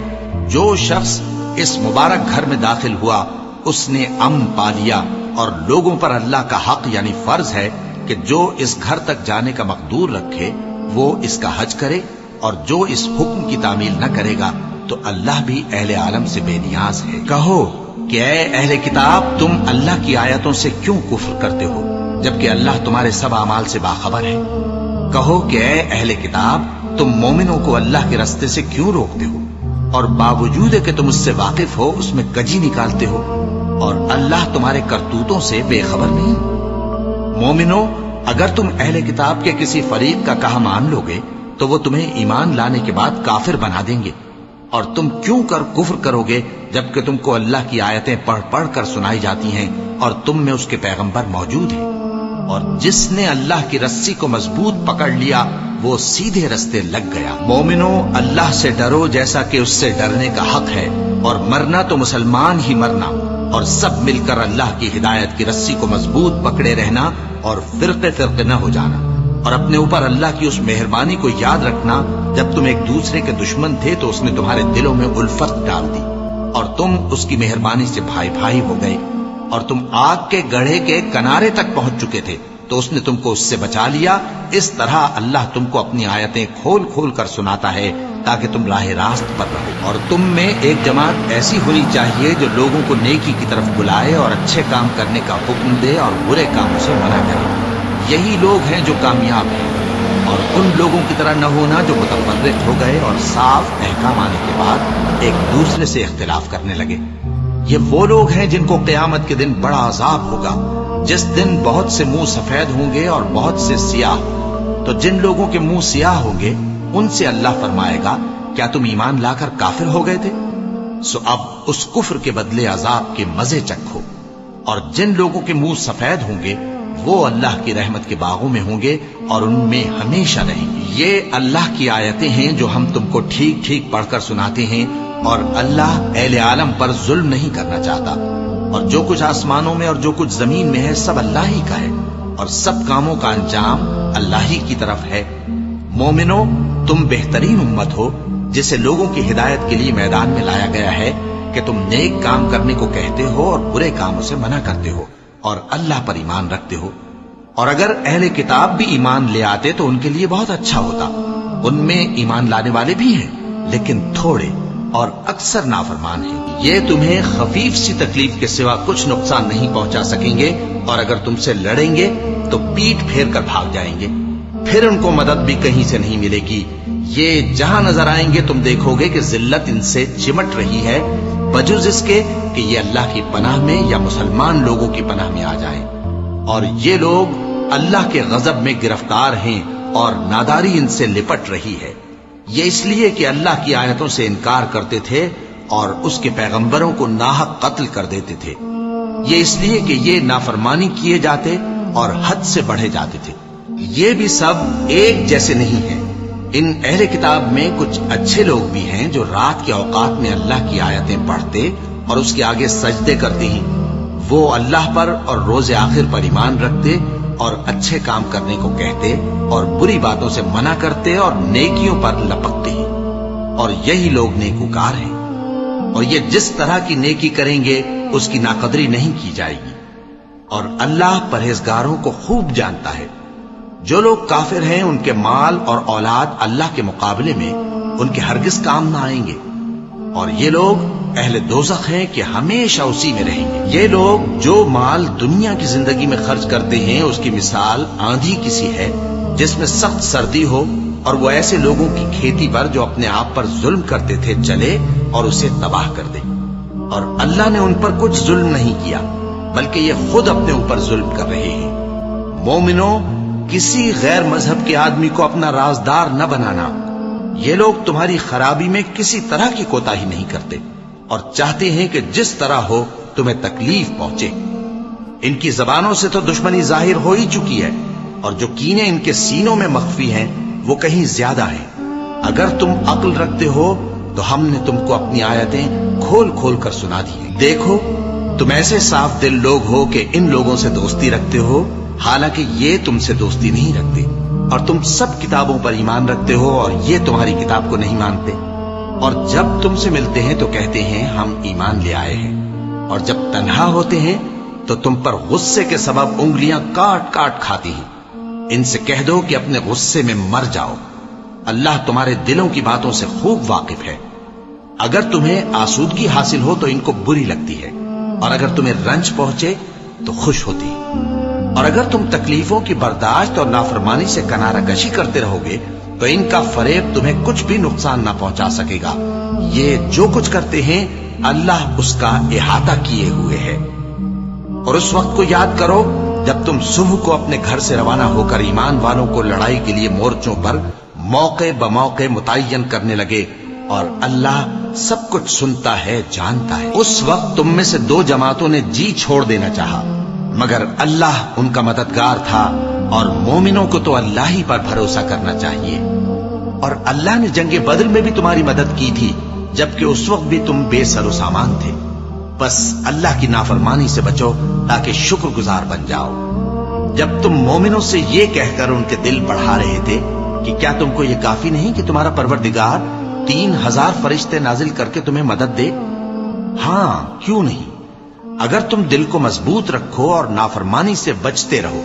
جو شخص اس مبارک گھر میں داخل ہوا اس نے امن پا لیا، اور لوگوں پر اللہ کا حق یعنی فرض ہے کہ جو اس گھر تک جانے کا مقدور رکھے وہ اس کا حج کرے، اور جو اس حکم کی تعمیل نہ کرے گا تو اللہ بھی اہل عالم سے بے نیاز ہے۔ کہو کہ اے اہل کتاب، تم اللہ کی آیتوں سے کیوں کفر کرتے ہو جبکہ اللہ تمہارے سب اعمال سے باخبر ہے؟ کہو کہ اے اہل کتاب، تم مومنوں کو اللہ کے راستے سے کیوں روکتے ہو اور باوجود کہ تم اس سے واقف ہو اس میں کجی نکالتے ہو، اور اللہ تمہارے کرتوتوں سے بے خبر نہیں؟ مومنو، اگر تم اہل کتاب کے کسی فریق کا کہا مان لو گے تو وہ تمہیں ایمان لانے کے بعد کافر بنا دیں گے، اور تم کیوں کر کفر کرو گے جبکہ تم کو اللہ کی آیتیں پڑھ پڑھ کر سنائی جاتی ہیں اور تم میں اس کے پیغمبر موجود ہیں؟ اور جس نے اللہ کی رسی کو مضبوط پکڑ لیا وہ سیدھے رستے لگ گیا۔ مومنو، اللہ سے ڈرو جیسا کہ اس سے ڈرنے کا حق ہے، اور مرنا تو مسلمان ہی مرنا، اور سب مل کر اللہ کی ہدایت کی رسی کو مضبوط پکڑے رہنا اور فرقے فرقے نہ ہو جانا، اور اپنے اوپر اللہ کی اس مہربانی کو یاد رکھنا جب تم ایک دوسرے کے دشمن تھے تو اس نے تمہارے دلوں میں الفت ڈال دی اور تم اس کی مہربانی سے بھائی بھائی ہو گئے، اور تم آگ کے گڑھے کے کنارے تک پہنچ چکے تھے تو اس نے تم کو اس سے بچا لیا۔ اس طرح اللہ تم کو اپنی آیتیں کھول کھول کر سناتا ہے تاکہ تم راہ راست پر رہو۔ اور تم میں ایک جماعت ایسی ہونی چاہیے جو لوگوں کو نیکی کی طرف بلائے اور اچھے کام کرنے کا حکم دے اور برے کاموں سے منع کرے۔ یہی لوگ ہیں جو کامیاب ہیں، اور ان لوگوں کی طرح نہ ہونا جو متفرق ہو گئے اور صاف احکام آنے کے بعد ایک دوسرے سے اختلاف کرنے لگے۔ یہ وہ لوگ ہیں جن کو قیامت کے دن بڑا عذاب ہوگا، جس دن بہت سے منہ سفید ہوں گے اور بہت سے سیاہ۔ تو جن لوگوں کے منہ سیاہ ہوں گے ان سے اللہ فرمائے گا، کیا تم ایمان لا کر کافر ہو گئے تھے؟ سو اب اس کفر کے بدلے عذاب کے مزے چکھو۔ اور جن لوگوں کے منہ سفید ہوں گے وہ اللہ کی رحمت کے باغوں میں ہوں گے اور ان میں ہمیشہ رہیں گے۔ یہ اللہ کی آیتیں ہیں جو ہم تم کو ٹھیک ٹھیک پڑھ کر سناتے ہیں، اور اللہ اہل عالم پر ظلم نہیں کرنا چاہتا، اور جو کچھ آسمانوں میں اور جو کچھ زمین میں ہے سب اللہ ہی کا ہے، اور سب کاموں کا انجام اللہ ہی کی طرف ہے۔ مومنو، تم بہترین امت ہو جسے لوگوں کی ہدایت کے لیے میدان میں لایا گیا ہے کہ تم نیک کام کرنے کو کہتے ہو اور برے کاموں سے منع کرتے ہو اور اللہ پر ایمان رکھتے ہو۔ اور اگر اہل کتاب بھی ایمان لے آتے تو ان کے لیے بہت اچھا ہوتا، ان میں ایمان لانے والے بھی ہیں لیکن تھوڑے اور اکثر نافرمان ہیں۔ یہ تمہیں خفیف سی تکلیف کے سوا کچھ نقصان نہیں پہنچا سکیں گے، اور اگر تم سے لڑیں گے تو پیٹ پھیر کر بھاگ جائیں گے، پھر ان کو مدد بھی کہیں سے نہیں ملے گی۔ یہ جہاں نظر آئیں گے تم دیکھو گے کہ ذلت ان سے چمٹ رہی ہے، بجز اس کے کہ یہ اللہ کی پناہ میں یا مسلمان لوگوں کی پناہ میں آ جائیں۔ اور یہ لوگ اللہ کے غضب میں گرفتار ہیں اور ناداری ان سے لپٹ رہی ہے۔ یہ اس لیے کہ اللہ کی آیتوں سے انکار کرتے تھے اور اس کے پیغمبروں کو ناحق قتل کر دیتے تھے۔ یہ اس لیے کہ یہ نافرمانی کیے جاتے اور حد سے بڑھے جاتے تھے۔ یہ بھی سب ایک جیسے نہیں ہیں۔ ان اہل کتاب میں کچھ اچھے لوگ بھی ہیں جو رات کے اوقات میں اللہ کی آیتیں پڑھتے اور اس کے آگے سجدے کرتے ہیں۔ وہ اللہ پر اور روز آخر پر ایمان رکھتے اور اچھے کام کرنے کو کہتے اور بری باتوں سے منع کرتے اور نیکیوں پر لپکتے ہیں، اور یہی لوگ نیکوکار ہیں۔ اور یہ جس طرح کی نیکی کریں گے اس کی ناقدری نہیں کی جائے گی، اور اللہ پرہیزگاروں کو خوب جانتا ہے۔ جو لوگ کافر ہیں ان کے مال اور اولاد اللہ کے مقابلے میں ان کے ہرگز کام نہ آئیں گے، اور یہ لوگ اہل دوزخ ہیں کہ ہمیشہ اسی میں رہیں گے۔ یہ لوگ جو مال دنیا کی زندگی میں خرچ کرتے ہیں اس کی مثال آندھی کسی ہے جس میں سخت سردی ہو، اور وہ ایسے لوگوں کی کھیتی پر جو اپنے آپ پر ظلم کرتے تھے چلے اور اسے تباہ کر دے۔ اور اللہ نے ان پر کچھ ظلم نہیں کیا بلکہ یہ خود اپنے اوپر ظلم کر رہے ہیں۔ مومنوں، کسی غیر مذہب کے آدمی کو اپنا رازدار نہ بنانا۔ یہ لوگ تمہاری خرابی میں کسی طرح کی کوتاہی نہیں کرتے اور چاہتے ہیں کہ جس طرح ہو تمہیں تکلیف پہنچے۔ ان کی زبانوں سے تو دشمنی ظاہر ہو ہی چکی ہے، اور جو کینے ان کے سینوں میں مخفی ہیں وہ کہیں زیادہ ہیں۔ اگر تم عقل رکھتے ہو تو ہم نے تم کو اپنی آیتیں کھول کھول کر سنا دی ہیں۔ دیکھو، تم ایسے صاف دل لوگ ہو کہ ان لوگوں سے دوستی رکھتے ہو، حالانکہ یہ تم سے دوستی نہیں رکھتے، اور تم سب کتابوں پر ایمان رکھتے ہو اور یہ تمہاری کتاب کو نہیں مانتے۔ اور جب تم سے ملتے ہیں تو کہتے ہیں ہم ایمان لے آئے ہیں، اور جب تنہا ہوتے ہیں تو تم پر غصے کے سبب انگلیاں کاٹ کاٹ کھاتی ہیں۔ ان سے کہہ دو کہ اپنے غصے میں مر جاؤ، اللہ تمہارے دلوں کی باتوں سے خوب واقف ہے۔ اگر تمہیں آسودگی حاصل ہو تو ان کو بری لگتی ہے، اور اگر تمہیں رنج پہنچے تو خوش ہوتی ہے۔ اور اگر تم تکلیفوں کی برداشت اور نافرمانی سے کنارہ کشی کرتے رہو گے تو ان کا فریب تمہیں کچھ بھی نقصان نہ پہنچا سکے گا۔ یہ جو کچھ کرتے ہیں اللہ اس کا احاطہ کیے ہوئے ہے۔ اور اس وقت کو یاد کرو جب تم صبح کو اپنے گھر سے روانہ ہو کر ایمان والوں کو لڑائی کے لیے مورچوں پر موقع بموقع متعین کرنے لگے، اور اللہ سب کچھ سنتا ہے، جانتا ہے۔ اس وقت تم میں سے دو جماعتوں نے جی چھوڑ دینا چاہا، مگر اللہ ان کا مددگار تھا، اور مومنوں کو تو اللہ ہی پر بھروسہ کرنا چاہیے۔ اور اللہ نے جنگ بدر میں بھی تمہاری مدد کی تھی جبکہ اس وقت بھی تم بے سر و سامان تھے۔ بس اللہ کی نافرمانی سے بچو تاکہ شکر گزار بن جاؤ۔ جب تم مومنوں سے یہ کہہ کر ان کے دل بڑھا رہے تھے کہ کیا تم کو یہ کافی نہیں کہ تمہارا پروردگار 3000 فرشتے نازل کر کے تمہیں مدد دے؟ ہاں، کیوں نہیں؟ اگر تم دل کو مضبوط رکھو اور نافرمانی سے بچتے رہو،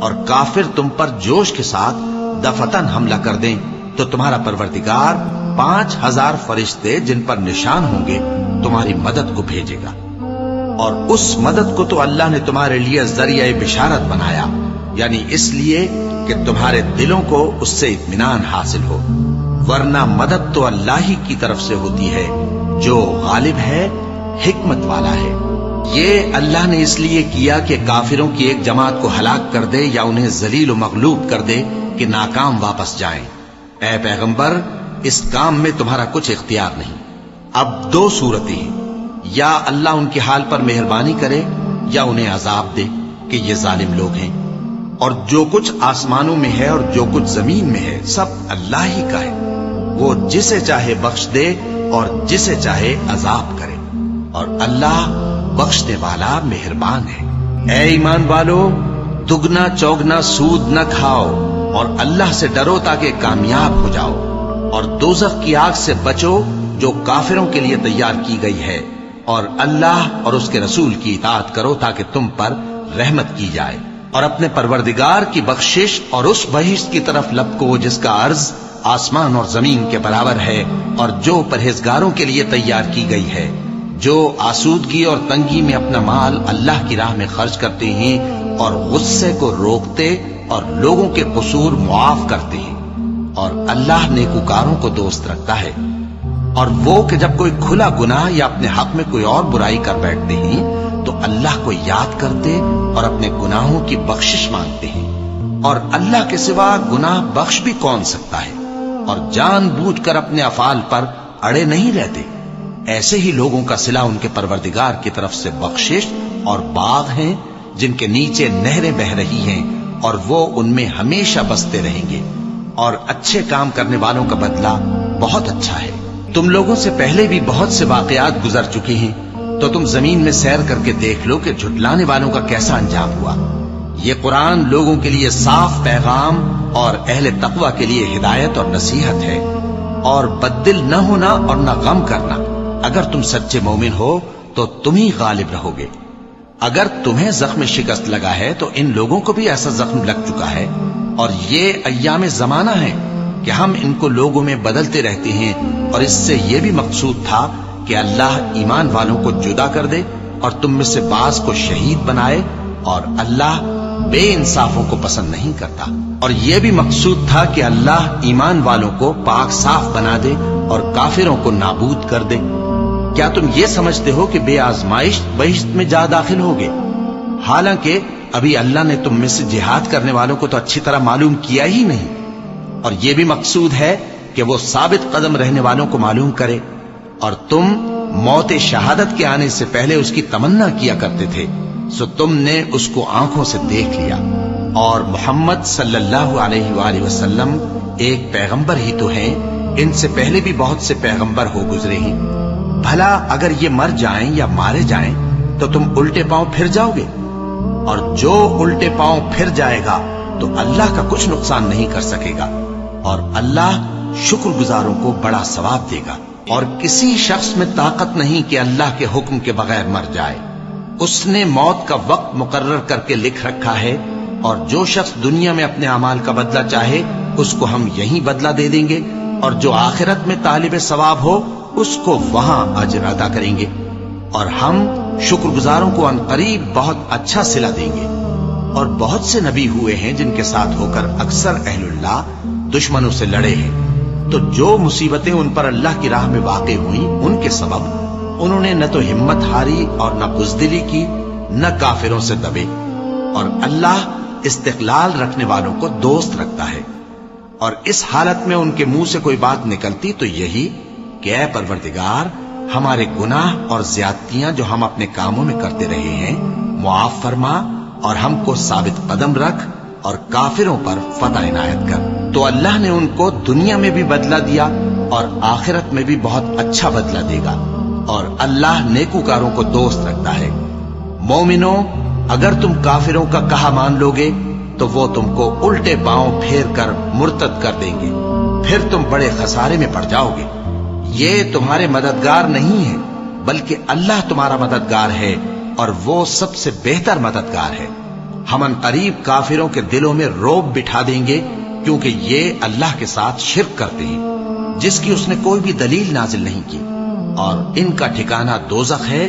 اور کافر تم پر جوش کے ساتھ دفتن حملہ کر دیں تو تمہارا پروردگار 5000 فرشتے جن پر نشان ہوں گے تمہاری مدد کو بھیجے گا۔ اور اس مدد کو تو اللہ نے تمہارے لیے ذریعہ بشارت بنایا، یعنی اس لیے کہ تمہارے دلوں کو اس سے اطمینان حاصل ہو، ورنہ مدد تو اللہ ہی کی طرف سے ہوتی ہے جو غالب ہے، حکمت والا ہے۔ یہ اللہ نے اس لیے کیا کہ کافروں کی ایک جماعت کو ہلاک کر دے یا انہیں ذلیل و مغلوب کر دے کہ ناکام واپس جائیں۔ اے پیغمبر، اس کام میں تمہارا کچھ اختیار نہیں۔ اب دو صورتیں ہیں، یا اللہ ان کے حال پر مہربانی کرے یا انہیں عذاب دے کہ یہ ظالم لوگ ہیں۔ اور جو کچھ آسمانوں میں ہے اور جو کچھ زمین میں ہے سب اللہ ہی کا ہے، وہ جسے چاہے بخش دے اور جسے چاہے عذاب کرے، اور اللہ بخشنے والا مہربان ہے۔ اے ایمان والو، دگنا چوگنا سود نہ کھاؤ اور اللہ سے ڈرو تاکہ کامیاب ہو جاؤ۔ اور دوزخ کی آگ سے بچو جو کافروں کے لیے تیار کی گئی ہے، اور اللہ اور اس کے رسول کی اطاعت کرو تاکہ تم پر رحمت کی جائے، اور اپنے پروردگار کی بخشش اور اس بہشت کی طرف لپکو جس کا عرض آسمان اور زمین کے برابر ہے، اور جو پرہیزگاروں کے لیے تیار کی گئی ہے، جو آسودگی اور تنگی میں اپنا مال اللہ کی راہ میں خرچ کرتے ہیں اور غصے کو روکتے اور لوگوں کے قصور معاف کرتے ہیں، اور اللہ نیکوکاروں کو دوست رکھتا ہے۔ اور وہ کہ جب کوئی کھلا گناہ یا اپنے حق میں کوئی اور برائی کر بیٹھتے ہیں تو اللہ کو یاد کرتے اور اپنے گناہوں کی بخشش مانگتے ہیں، اور اللہ کے سوا گناہ بخش بھی کون سکتا ہے، اور جان بوجھ کر اپنے افعال پر اڑے نہیں رہتے۔ ایسے ہی لوگوں کا صلہ ان کے پروردگار کی طرف سے بخشش اور باغ ہیں جن کے نیچے نہریں بہ رہی ہیں، اور وہ ان میں ہمیشہ بستے رہیں گے، اور اچھے کام کرنے والوں کا بدلہ بہت اچھا ہے۔ تم لوگوں سے پہلے بھی بہت سے واقعات گزر چکے ہیں، تو تم زمین میں سیر کر کے دیکھ لو کہ جھٹلانے والوں کا کیسا انجام ہوا۔ یہ قرآن لوگوں کے لیے صاف پیغام اور اہل تقوی کے لیے ہدایت اور نصیحت ہے، اور بددل نہ ہونا اور نہ غم کرنا۔ اگر تم سچے مومن ہو تو تم ہی غالب رہو گے۔ اگر تمہیں زخم شکست لگا ہے تو ان لوگوں کو بھی ایسا زخم لگ چکا ہے، اور یہ ایام زمانہ ہے کہ ہم ان کو لوگوں میں بدلتے رہتے ہیں، اور اس سے یہ بھی مقصود تھا کہ اللہ ایمان والوں کو جدا کر دے اور تم میں سے بعض کو شہید بنائے، اور اللہ بے انصافوں کو پسند نہیں کرتا۔ اور یہ بھی مقصود تھا کہ اللہ ایمان والوں کو پاک صاف بنا دے اور کافروں کو نابود کر دے۔ کیا تم یہ سمجھتے ہو کہ بے آزمائش بہشت میں جا داخل ہوگے؟ حالانکہ ابھی اللہ نے تم میں سے جہاد کرنے والوں کو تو اچھی طرح معلوم کیا ہی نہیں، اور یہ بھی مقصود ہے کہ وہ ثابت قدم رہنے والوں کو معلوم کرے۔ اور تم موت شہادت کے آنے سے پہلے اس کی تمنا کیا کرتے تھے، سو تم نے اس کو آنکھوں سے دیکھ لیا۔ اور محمد صلی اللہ علیہ وآلہ وسلم ایک پیغمبر ہی تو ہیں، ان سے پہلے بھی بہت سے پیغمبر ہو گزرے ہیں۔ بھلا اگر یہ مر جائیں یا مارے جائیں تو تم الٹے پاؤں پھر جاؤ گے؟ اور جو الٹے پاؤں پھر جائے گا تو اللہ کا کچھ نقصان نہیں کر سکے گا، اور اللہ شکر گزاروں کو بڑا ثواب دے گا۔ اور کسی شخص میں طاقت نہیں کہ اللہ کے حکم کے بغیر مر جائے۔ اس نے موت کا وقت مقرر کر کے لکھ رکھا ہے، اور جو شخص دنیا میں اپنے اعمال کا بدلہ چاہے اس کو ہم یہیں بدلہ دے دیں گے، اور جو آخرت میں طالب ثواب ہو اس کو وہاں اجر ادا کریں گے، اور ہم شکر گزاروں کو عنقریب بہت اچھا صلہ دیں گے۔ اور بہت سے نبی ہوئے ہیں جن کے ساتھ ہو کر اکثر اہل اللہ دشمنوں سے لڑے ہیں، تو جو مصیبتیں ان پر اللہ کی راہ میں واقع ہوئیں ان کے سبب انہوں نے نہ تو ہمت ہاری اور نہ بزدلی کی، نہ کافروں سے دبے۔ اور اللہ استقلال رکھنے والوں کو دوست رکھتا ہے۔ اور اس حالت میں ان کے منہ سے کوئی بات نکلتی تو یہی کہ اے پروردگار، ہمارے گناہ اور زیادتیاں جو ہم اپنے کاموں میں کرتے رہے ہیں معاف فرما، اور ہم کو ثابت قدم رکھ، اور کافروں پر فتح عنایت کر۔ تو اللہ نے ان کو دنیا میں بھی بدلہ دیا اور آخرت میں بھی بہت اچھا بدلہ دے گا، اور اللہ نیکوکاروں کو دوست رکھتا ہے۔ مومنوں، اگر تم کافروں کا کہا مان لوگے تو وہ تم کو الٹے پاؤں پھیر کر مرتد کر دیں گے، پھر تم بڑے خسارے میں پڑ جاؤ گے۔ یہ تمہارے مددگار نہیں ہے بلکہ اللہ تمہارا مددگار ہے، اور وہ سب سے بہتر مددگار ہے۔ ہم عنقریب کافروں کے دلوں میں رعب بٹھا دیں گے، کیونکہ یہ اللہ کے ساتھ شرک کرتے ہیں جس کی اس نے کوئی بھی دلیل نازل نہیں کی، اور ان کا ٹھکانہ دوزخ ہے،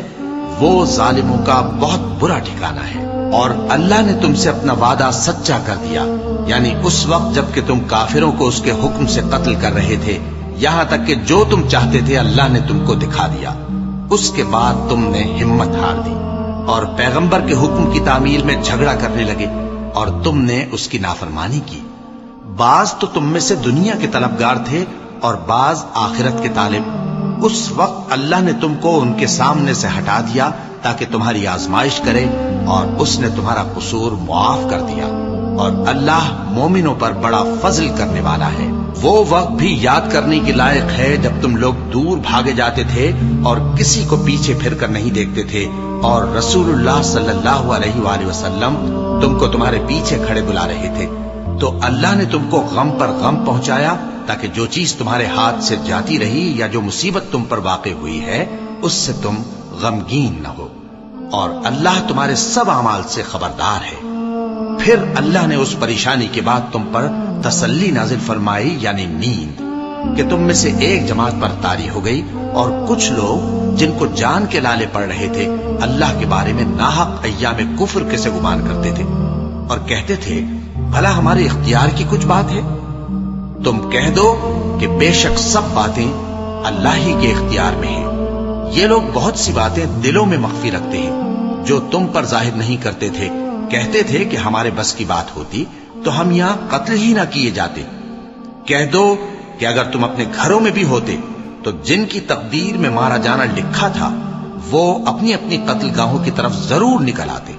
وہ ظالموں کا بہت برا ٹھکانہ ہے۔ اور اللہ نے تم سے اپنا وعدہ سچا کر دیا، یعنی اس وقت جب کہ تم کافروں کو اس کے حکم سے قتل کر رہے تھے، یہاں تک کہ جو تم چاہتے تھے اللہ نے تم کو دکھا دیا۔ اس کے بعد تم نے ہمت ہار دی اور پیغمبر کے حکم کی تعمیل میں جھگڑا کرنے لگے، اور تم نے اس کی نافرمانی کی۔ بعض تو تم میں سے دنیا کے طلبگار تھے اور بعض آخرت کے طالب۔ اس وقت اللہ نے تم کو ان کے سامنے سے ہٹا دیا تاکہ تمہاری آزمائش کرے، اور اس نے تمہارا قصور معاف کر دیا، اور اللہ مومنوں پر بڑا فضل کرنے والا ہے۔ وہ وقت بھی یاد کرنے کے لائق ہے جب تم لوگ دور بھاگے جاتے تھے اور کسی کو پیچھے پھر کر نہیں دیکھتے تھے، اور رسول اللہ صلی اللہ علیہ وآلہ وسلم تم کو تمہارے پیچھے کھڑے بلا رہے تھے، تو اللہ نے تم کو غم پر غم پہنچایا تاکہ جو چیز تمہارے ہاتھ سے جاتی رہی یا جو مصیبت تم پر واقع ہوئی ہے اس سے تم غمگین نہ ہو، اور اللہ تمہارے سب اعمال سے خبردار ہے۔ پھر اللہ نے اس پریشانی کے بعد تم پر تسلی نازل فرمائی، یعنی نیند، کہ تم میں سے ایک جماعت پر طاری ہو گئی، اور کچھ لوگ جن کو جان کے لالے پڑ رہے تھے اللہ کے بارے میں ناحق ایام کفر کے سے گمان کرتے تھے اور کہتے تھے بھلا ہمارے اختیار کی کچھ بات ہے؟ تم کہہ دو کہ بے شک سب باتیں اللہ ہی کے اختیار میں ہیں۔ یہ لوگ بہت سی باتیں دلوں میں مخفی رکھتے ہیں جو تم پر ظاہر نہیں کرتے تھے۔ کہتے تھے کہ ہمارے بس کی بات ہوتی تو ہم یہاں قتل ہی نہ کیے جاتے۔ کہہ دو کہ اگر تم اپنے گھروں میں بھی ہوتے تو جن کی تقدیر میں مارا جانا لکھا تھا وہ اپنی اپنی قتل گاہوں کی طرف ضرور نکل آتے۔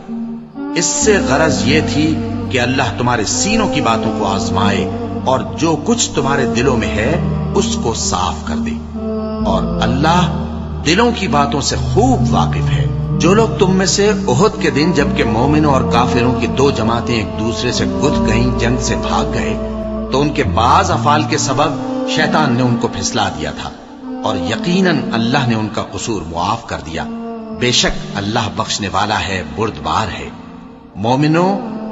اس سے غرض یہ تھی کہ اللہ تمہارے سینوں کی باتوں کو آزمائے اور جو کچھ تمہارے دلوں میں ہے اس کو صاف کر دے، اور اللہ دلوں کی باتوں سے خوب واقف ہے۔ جو لوگ تم میں سے احد کے دن جبکہ مومنوں اور کافروں کی دو جماعتیں ایک دوسرے سے گت گئیں جنگ سے بھاگ گئے تو ان کے بعض افعال کے سبب شیطان نے ان کو پھسلا دیا تھا، اور یقیناً اللہ نے ان کا قصور معاف کر دیا۔ بے شک اللہ بخشنے والا ہے، بردبار ہے۔ مومنوں،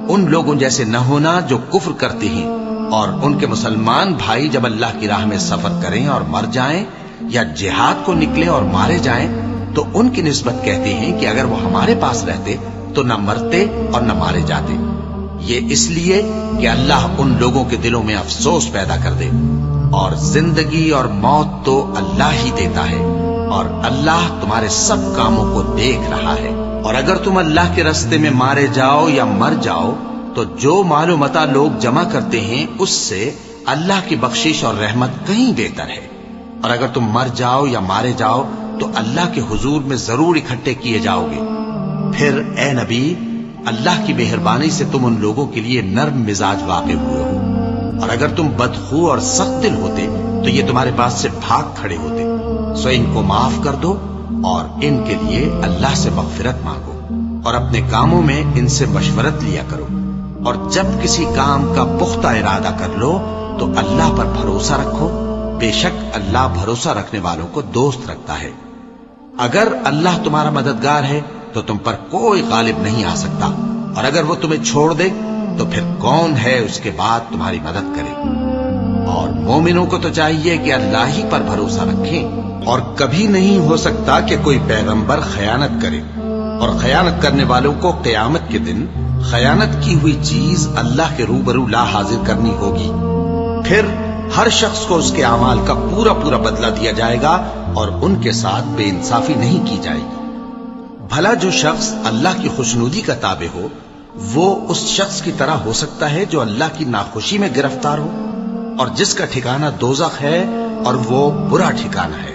ان لوگوں جیسے نہ ہونا جو کفر کرتے ہیں، اور ان کے مسلمان بھائی جب اللہ کی راہ میں سفر کریں اور مر جائیں یا جہاد کو نکلیں اور مارے جائیں تو ان کی نسبت کہتے ہیں کہ اگر وہ ہمارے پاس رہتے تو نہ مرتے اور نہ مارے جاتے۔ یہ اس لیے کہ اللہ ان لوگوں کے دلوں میں افسوس پیدا کر دے، اور زندگی اور موت تو اللہ ہی دیتا ہے، اور اللہ تمہارے سب کاموں کو دیکھ رہا ہے۔ اور اگر تم اللہ کے راستے میں مارے جاؤ یا مر جاؤ تو جو مال و متاع لوگ جمع کرتے ہیں اس سے اللہ کی بخشش اور رحمت کہیں بہتر ہے، اور اگر تم مر جاؤ یا مارے جاؤ تو اللہ کے حضور میں ضرور اکٹھے کیے جاؤ گے۔ پھر اے نبی، اللہ کی مہربانی سے تم ان لوگوں کے لیے نرم مزاج واقع ہوئے ہو، اور اگر تم بدخو اور سخت دل ہوتے تو یہ تمہارے پاس سے بھاگ کھڑے ہوتے۔ سو ان کو معاف کر دو اور ان کے لیے اللہ سے مغفرت مانگو، اور اپنے کاموں میں ان سے مشورت لیا کرو، اور جب کسی کام کا پختہ ارادہ کر لو تو اللہ پر بھروسہ رکھو، بے شک اللہ بھروسہ رکھنے والوں کو دوست رکھتا ہے۔ اگر اللہ تمہارا مددگار ہے تو تم پر کوئی غالب نہیں آ سکتا، اور اگر وہ تمہیں چھوڑ دے تو پھر کون ہے اس کے بعد تمہاری مدد کرے؟ اور مومنوں کو تو چاہیے کہ اللہ ہی پر بھروسہ رکھیں، اور کبھی نہیں ہو سکتا کہ کوئی پیغمبر خیانت کرے، اور خیانت کرنے والوں کو قیامت کے دن خیانت کی ہوئی چیز اللہ کے روبرو لا حاضر کرنی ہوگی۔ پھر ہر شخص کو اس کے اعمال کا پورا پورا بدلہ دیا جائے گا، اور ان کے ساتھ بے انصافی نہیں کی جائے گی۔ بھلا جو شخص اللہ کی خوشنودی کا تابع ہو وہ اس شخص کی طرح ہو سکتا ہے جو اللہ کی ناخوشی میں گرفتار ہو، اور جس کا ٹھکانہ دوزخ ہے اور وہ برا ٹھکانہ ہے۔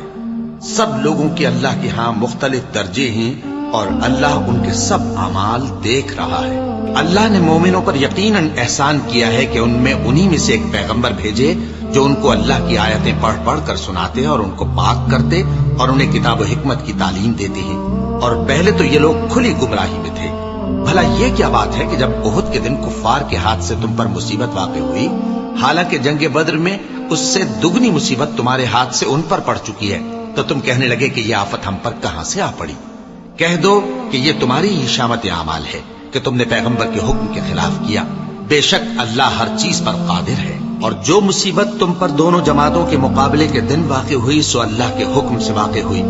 سب لوگوں کے اللہ کے ہاں مختلف درجے ہیں، اور اللہ ان کے سب اعمال دیکھ رہا ہے۔ اللہ نے مومنوں پر یقیناً احسان کیا ہے کہ ان میں انہی میں سے ایک پیغمبر بھیجے جو ان کو اللہ کی آیتیں پڑھ پڑھ کر سناتے اور ان کو پاک کرتے اور انہیں کتاب و حکمت کی تعلیم دیتے ہیں، اور پہلے تو یہ لوگ کھلی گمراہی میں تھے۔ بھلا یہ کیا بات ہے کہ جب احد کے دن کفار کے ہاتھ سے تم پر مصیبت واقع ہوئی، حالانکہ جنگ بدر میں اس سے دگنی مصیبت تمہارے ہاتھ سے ان پر پڑ چکی ہے، تو تم کہنے لگے کہ یہ آفت ہم پر کہاں سے آ پڑی؟ کہہ دو کہ یہ تمہاری ہی شامت اعمال ہے کہ تم نے پیغمبر کے حکم کے خلاف کیا۔ بے شک اللہ ہر چیز پر قادر ہے۔ اور جو مصیبت تم پر دونوں جماعتوں کے مقابلے کے دن واقع ہوئی سو اللہ کے حکم سے واقع ہوئی،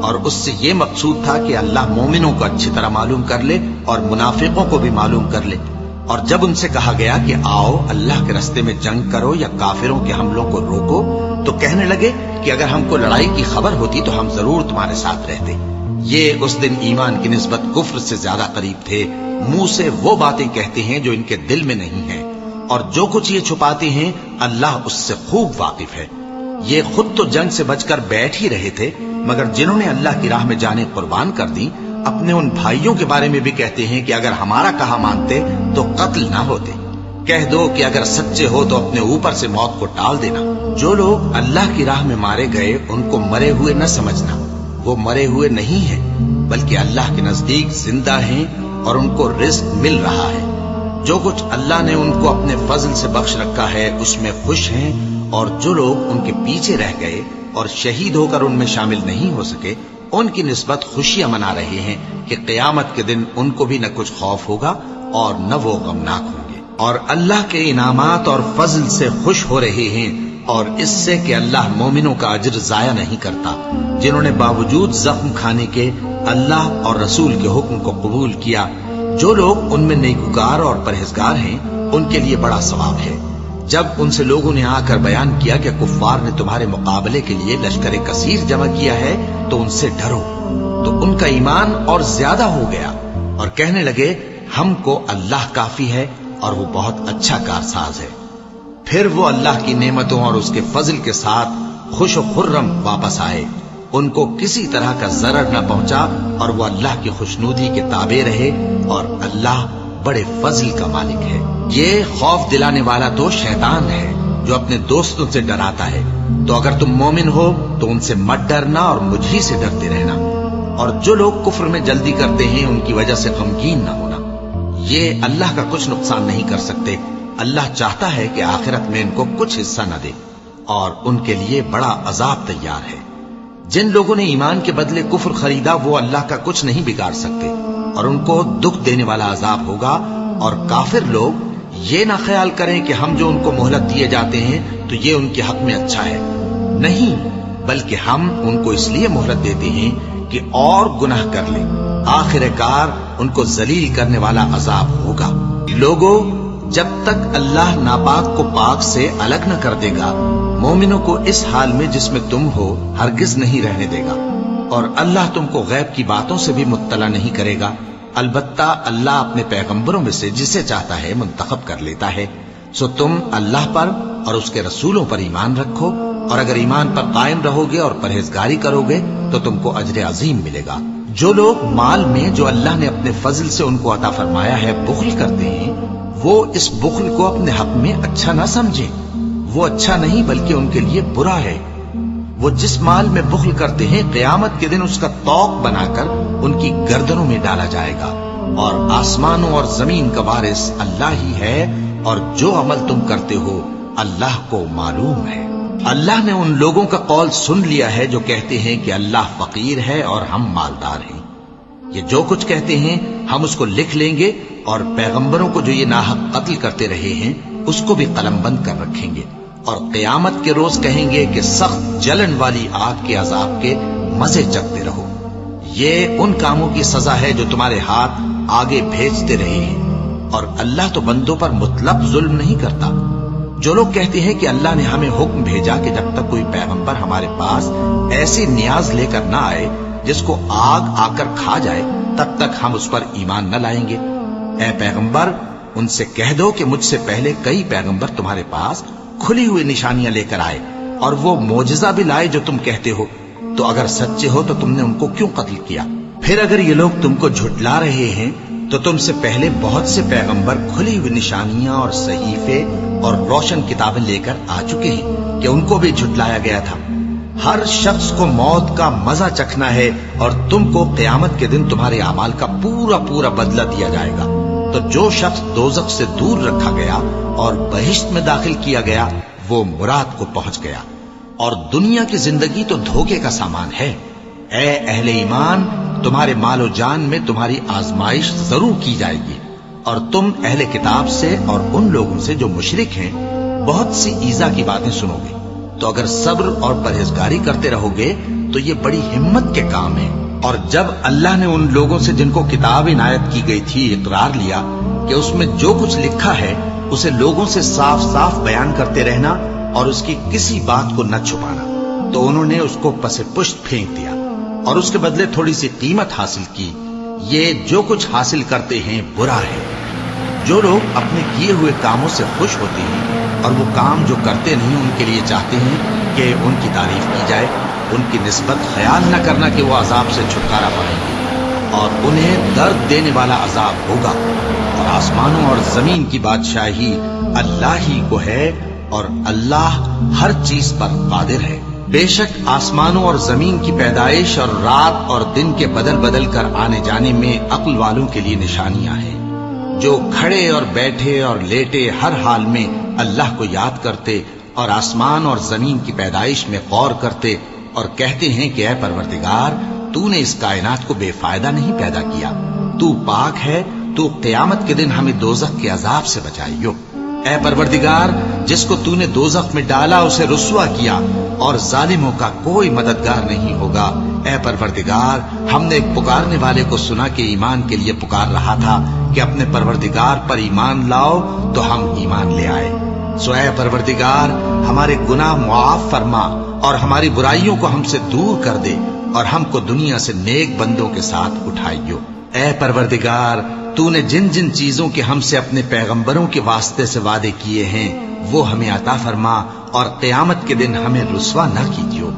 اور اس سے یہ مقصود تھا کہ اللہ مومنوں کو اچھی طرح معلوم کر لے اور منافقوں کو بھی معلوم کر لے۔ اور جب ان سے کہا گیا کہ آؤ اللہ کے راستے میں جنگ کرو یا کافروں کے حملوں کو روکو، تو کہنے لگے کہ اگر ہم کو لڑائی کی خبر ہوتی تو ہم ضرور تمہارے ساتھ رہتے۔ یہ اس دن ایمان کی نسبت کفر سے زیادہ قریب تھے۔ منہ سے وہ باتیں کہتے ہیں جو ان کے دل میں نہیں ہیں، اور جو کچھ یہ چھپاتے ہیں اللہ اس سے خوب واقف ہے۔ یہ خود تو جنگ سے بچ کر بیٹھ ہی رہے تھے، مگر جنہوں نے اللہ کی راہ میں جانیں قربان کر دی اپنے ان بھائیوں کے بارے میں بھی کہتے ہیں کہ اگر ہمارا کہا مانتے تو قتل نہ ہوتے۔ کہہ دو کہ اگر سچے ہو تو اپنے اوپر سے موت کو ٹال دینا۔ جو لوگ اللہ کی راہ میں مارے گئے ان کو مرے ہوئے نہ سمجھنا، وہ مرے ہوئے نہیں ہیں بلکہ اللہ کے نزدیک زندہ ہیں اور ان کو رزق مل رہا ہے۔ جو کچھ اللہ نے ان کو اپنے فضل سے بخش رکھا ہے اس میں خوش ہیں اور جو لوگ ان کے پیچھے رہ گئے اور شہید ہو کر ان میں شامل نہیں ہو سکے ان کی نسبت خوشیاں منا رہے ہیں کہ قیامت کے دن ان کو بھی نہ کچھ خوف ہوگا اور نہ وہ غمناک ہوں گے، اور اللہ کے انعامات اور فضل سے خوش ہو رہے ہیں، اور اس سے کہ اللہ مومنوں کا اجر ضائع نہیں کرتا جنہوں نے باوجود زخم کھانے کے اللہ اور رسول کے حکم کو قبول کیا۔ جو لوگ ان میں نیکوکار اور پرہیزگار ہیں ان کے لیے بڑا ثواب ہے۔ جب ان سے لوگوں نے آ کر بیان کیا کہ کفار نے تمہارے مقابلے کے لیے لشکر کثیر جمع کیا ہے تو ان سے ڈرو، تو ان کا ایمان اور زیادہ ہو گیا اور کہنے لگے ہم کو اللہ کافی ہے اور وہ بہت اچھا کارساز ہے۔ پھر وہ اللہ کی نعمتوں اور اس کے فضل کے ساتھ خوش و خرم واپس آئے، ان کو کسی طرح کا ضرر نہ پہنچا اور وہ اللہ کی خوشنودی کے تابع رہے، اور اللہ بڑے فضل کا مالک ہے۔ یہ خوف دلانے والا تو شیطان ہے جو اپنے دوستوں سے ڈراتا ہے، تو اگر تم مومن ہو تو ان سے مت ڈرنا اور مجھ ہی سے ڈرتے رہنا، اور جو لوگ کفر میں جلدی کرتے ہیں ان کی وجہ سے غمگین نہ ہونا، یہ اللہ کا کچھ نقصان نہیں کر سکتے۔ اللہ چاہتا ہے کہ آخرت میں ان کو کچھ حصہ نہ دے اور ان کے لیے بڑا عذاب تیار ہے۔ جن لوگوں نے ایمان کے بدلے کفر خریدا وہ اللہ کا کچھ نہیں بگاڑ سکتے، اور ان کو دکھ دینے والا عذاب ہوگا۔ اور کافر لوگ یہ نہ خیال کریں کہ ہم جو ان کو مہلت دیے جاتے ہیں تو یہ ان کے حق میں اچھا ہے، نہیں، بلکہ ہم ان کو اس لیے مہلت دیتے ہیں کہ اور گناہ کر لیں، آخر کار ان کو ذلیل کرنے والا عذاب ہوگا۔ لوگوں، جب تک اللہ ناپاک کو پاک سے الگ نہ کر دے گا مومنوں کو اس حال میں جس میں تم ہو ہرگز نہیں رہنے دے گا، اور اللہ تم کو غیب کی باتوں سے بھی مطلع نہیں کرے گا۔ البتہ اللہ اپنے پیغمبروں میں سے جسے چاہتا ہے منتخب کر لیتا ہے۔ سو تم اللہ پر اور اس کے رسولوں پر ایمان رکھو، اور اگر ایمان پر قائم رہو گے اور پرہیزگاری کرو گے تو تم کو اجر عظیم ملے گا۔ جو لوگ مال میں جو اللہ نے اپنے فضل سے ان کو عطا فرمایا ہے بخل کرتے ہیں، وہ اس بخل کو اپنے حق میں اچھا نہ سمجھیں، وہ اچھا نہیں بلکہ ان کے لیے برا ہے۔ وہ جس مال میں بخل کرتے ہیں قیامت کے دن اس کا طوق بنا کر ان کی گردنوں میں ڈالا جائے گا، اور آسمانوں اور زمین کا وارث اللہ ہی ہے، اور جو عمل تم کرتے ہو اللہ کو معلوم ہے۔ اللہ نے ان لوگوں کا قول سن لیا ہے جو کہتے ہیں کہ اللہ فقیر ہے اور ہم مالدار ہیں۔ یہ جو کچھ کہتے ہیں ہم اس کو لکھ لیں گے، اور پیغمبروں کو جو یہ ناحق قتل کرتے رہے ہیں اس کو بھی قلم بند کر رکھیں گے، اور قیامت کے روز کہیں گے کہ سخت جلن والی آگ کے عذاب کے مزے چکھتے رہو۔ یہ ان کاموں کی سزا ہے جو تمہارے ہاتھ آگے بھیجتے رہے ہیں، اور اللہ تو بندوں پر مطلق ظلم نہیں کرتا۔ جو لوگ کہتے ہیں کہ اللہ نے ہمیں حکم بھیجا کہ جب تک کوئی پیغمبر ہمارے پاس ایسی نیاز لے کر نہ آئے جس کو آگ آ کر کھا جائے تب تک ہم اس پر ایمان نہ لائیں گے، اے پیغمبر ان سے کہہ دو کہ مجھ سے پہلے کئی پیغمبر تمہارے پاس کھلی ہوئی نشانیاں لے کر آئے اور وہ معجزہ بھی لائے جو تم کہتے ہو، تو اگر سچے ہو تو تم نے ان کو کیوں قتل کیا؟ پھر اگر یہ لوگ تم کو جھٹلا رہے ہیں تو تم سے پہلے بہت سے پیغمبر کھلی ہوئی نشانیاں اور صحیفے اور روشن کتابیں لے کر آ چکے ہیں کہ ان کو بھی جھٹلایا گیا تھا۔ ہر شخص کو موت کا مزہ چکھنا ہے، اور تم کو قیامت کے دن تمہارے اعمال کا پورا پورا بدلہ دیا جائے گا۔ تو جو شخص دوزخ سے دور رکھا گیا اور بہشت میں داخل کیا گیا وہ مراد کو پہنچ گیا، اور دنیا کی زندگی تو دھوکے کا سامان ہے۔ اے اہل ایمان، تمہارے مال و جان میں تمہاری آزمائش ضرور کی جائے گی، اور تم اہل کتاب سے اور ان لوگوں سے جو مشرک ہیں بہت سی ایذا کی باتیں سنو گے، تو اگر صبر اور پرہیزگاری کرتے رہو گے تو یہ بڑی ہمت کے کام ہے۔ اور جب اللہ نے ان لوگوں سے جن کو کتاب عنایت کی گئی تھی اقرار لیا کہ اس میں جو کچھ لکھا ہے اسے لوگوں سے صاف صاف بیان کرتے رہنا اور اس کی کسی بات کو نہ چھپانا، تو انہوں نے اس کو پس پشت پھینک دیا اور اس کے بدلے تھوڑی سی قیمت حاصل کی۔ یہ جو کچھ حاصل کرتے ہیں برا ہے۔ جو لوگ اپنے کیے ہوئے کاموں سے خوش ہوتے ہیں اور وہ کام جو کرتے نہیں ان کے لیے چاہتے ہیں کہ ان کی تعریف کی جائے، ان کی نسبت خیال نہ کرنا کہ وہ عذاب سے چھٹکارا پائیں گے، اور انہیں درد دینے والا عذاب ہوگا۔ اور آسمانوں اور زمین کی بادشاہی اللہ ہی کو ہے، اور اللہ ہر چیز پر قادر ہے۔ بے شک آسمانوں اور زمین کی پیدائش اور رات اور دن کے بدل بدل کر آنے جانے میں عقل والوں کے لیے نشانیاں ہیں، جو کھڑے اور بیٹھے اور لیٹے ہر حال میں اللہ کو یاد کرتے اور آسمان اور زمین کی پیدائش میں غور کرتے اور کہتے ہیں کہ اے پروردگار تو نے اس کائنات کو بے فائدہ نہیں پیدا کیا، تو پاک ہے، تو قیامت کے دن ہمیں دوزخ کے عذاب سے بچائیو۔ اے پروردگار جس کو تو نے دوزخ میں ڈالا اسے رسوا کیا اور ظالموں کا کوئی مددگار نہیں ہوگا۔ اے پروردگار ہم نے ایک پکارنے والے کو سنا کہ ایمان کے لیے پکار رہا تھا کہ اپنے پروردگار پر ایمان لاؤ، تو ہم ایمان لے آئے۔ سو اے پروردگار ہمارے گناہ معاف فرما اور ہماری برائیوں کو ہم سے دور کر دے اور ہم کو دنیا سے نیک بندوں کے ساتھ اٹھائیو۔ اے پروردگار تو نے جن جن چیزوں کے ہم سے اپنے پیغمبروں کے واسطے سے وعدے کیے ہیں وہ ہمیں عطا فرما اور قیامت کے دن ہمیں رسوا نہ کیجیو۔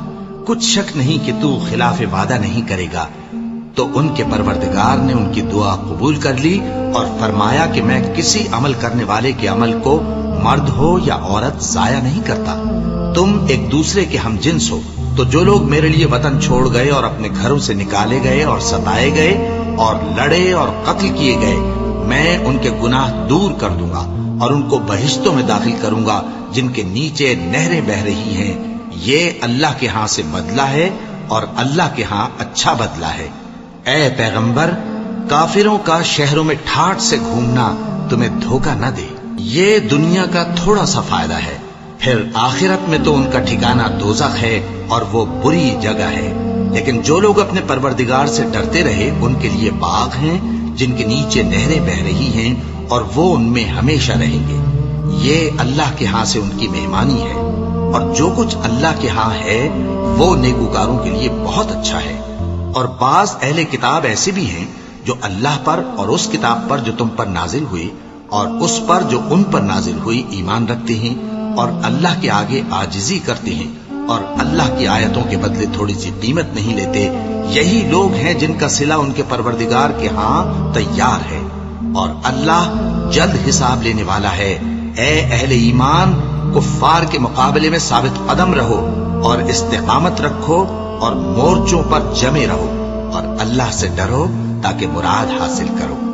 کچھ شک نہیں کہ تو خلاف وعدہ نہیں کرے گا۔ تو ان کے پروردگار نے ان کی دعا قبول کر لی اور فرمایا کہ میں کسی عمل کرنے والے کے عمل کو مرد ہو یا عورت ضائع نہیں کرتا۔ تم ایک دوسرے کے ہم جنس ہو، تو جو لوگ میرے لیے وطن چھوڑ گئے اور اپنے گھروں سے نکالے گئے اور ستائے گئے اور لڑے اور قتل کیے گئے، میں ان کے گناہ دور کر دوں گا اور ان کو بہشتوں میں داخل کروں گا جن کے نیچے نہریں بہ رہی ہیں۔ یہ اللہ کے ہاں سے بدلہ ہے اور اللہ کے ہاں اچھا بدلہ ہے۔ اے پیغمبر کافروں کا شہروں میں ٹھاٹ سے گھومنا تمہیں دھوکہ نہ دے، یہ دنیا کا تھوڑا سا فائدہ ہے، پھر آخرت میں تو ان کا ٹھکانہ دوزخ ہے اور وہ بری جگہ ہے۔ لیکن جو لوگ اپنے پروردگار سے ڈرتے رہے ان کے لیے باغ ہیں جن کے نیچے نہریں بہ رہی ہیں اور وہ ان میں ہمیشہ رہیں گے۔ یہ اللہ کے ہاں سے ان کی مہمانی ہے، اور جو کچھ اللہ کے ہاں ہے وہ نیکوکاروں کے لیے بہت اچھا ہے۔ اور بعض اہل کتاب ایسے بھی ہیں جو اللہ پر اور اس کتاب پر جو تم پر نازل ہوئی اور اس پر جو ان پر نازل ہوئی ایمان رکھتے ہیں اور اللہ کے آگے عاجزی کرتے ہیں اور اللہ کی آیتوں کے بدلے تھوڑی سی قیمت نہیں لیتے۔ یہی لوگ ہیں جن کا صلہ ان کے پروردگار کے ہاں تیار ہے، اور اللہ جلد حساب لینے والا ہے۔ اے اہل ایمان کفار کے مقابلے میں ثابت قدم رہو اور استقامت رکھو اور مورچوں پر جمے رہو اور اللہ سے ڈرو تاکہ مراد حاصل کرو۔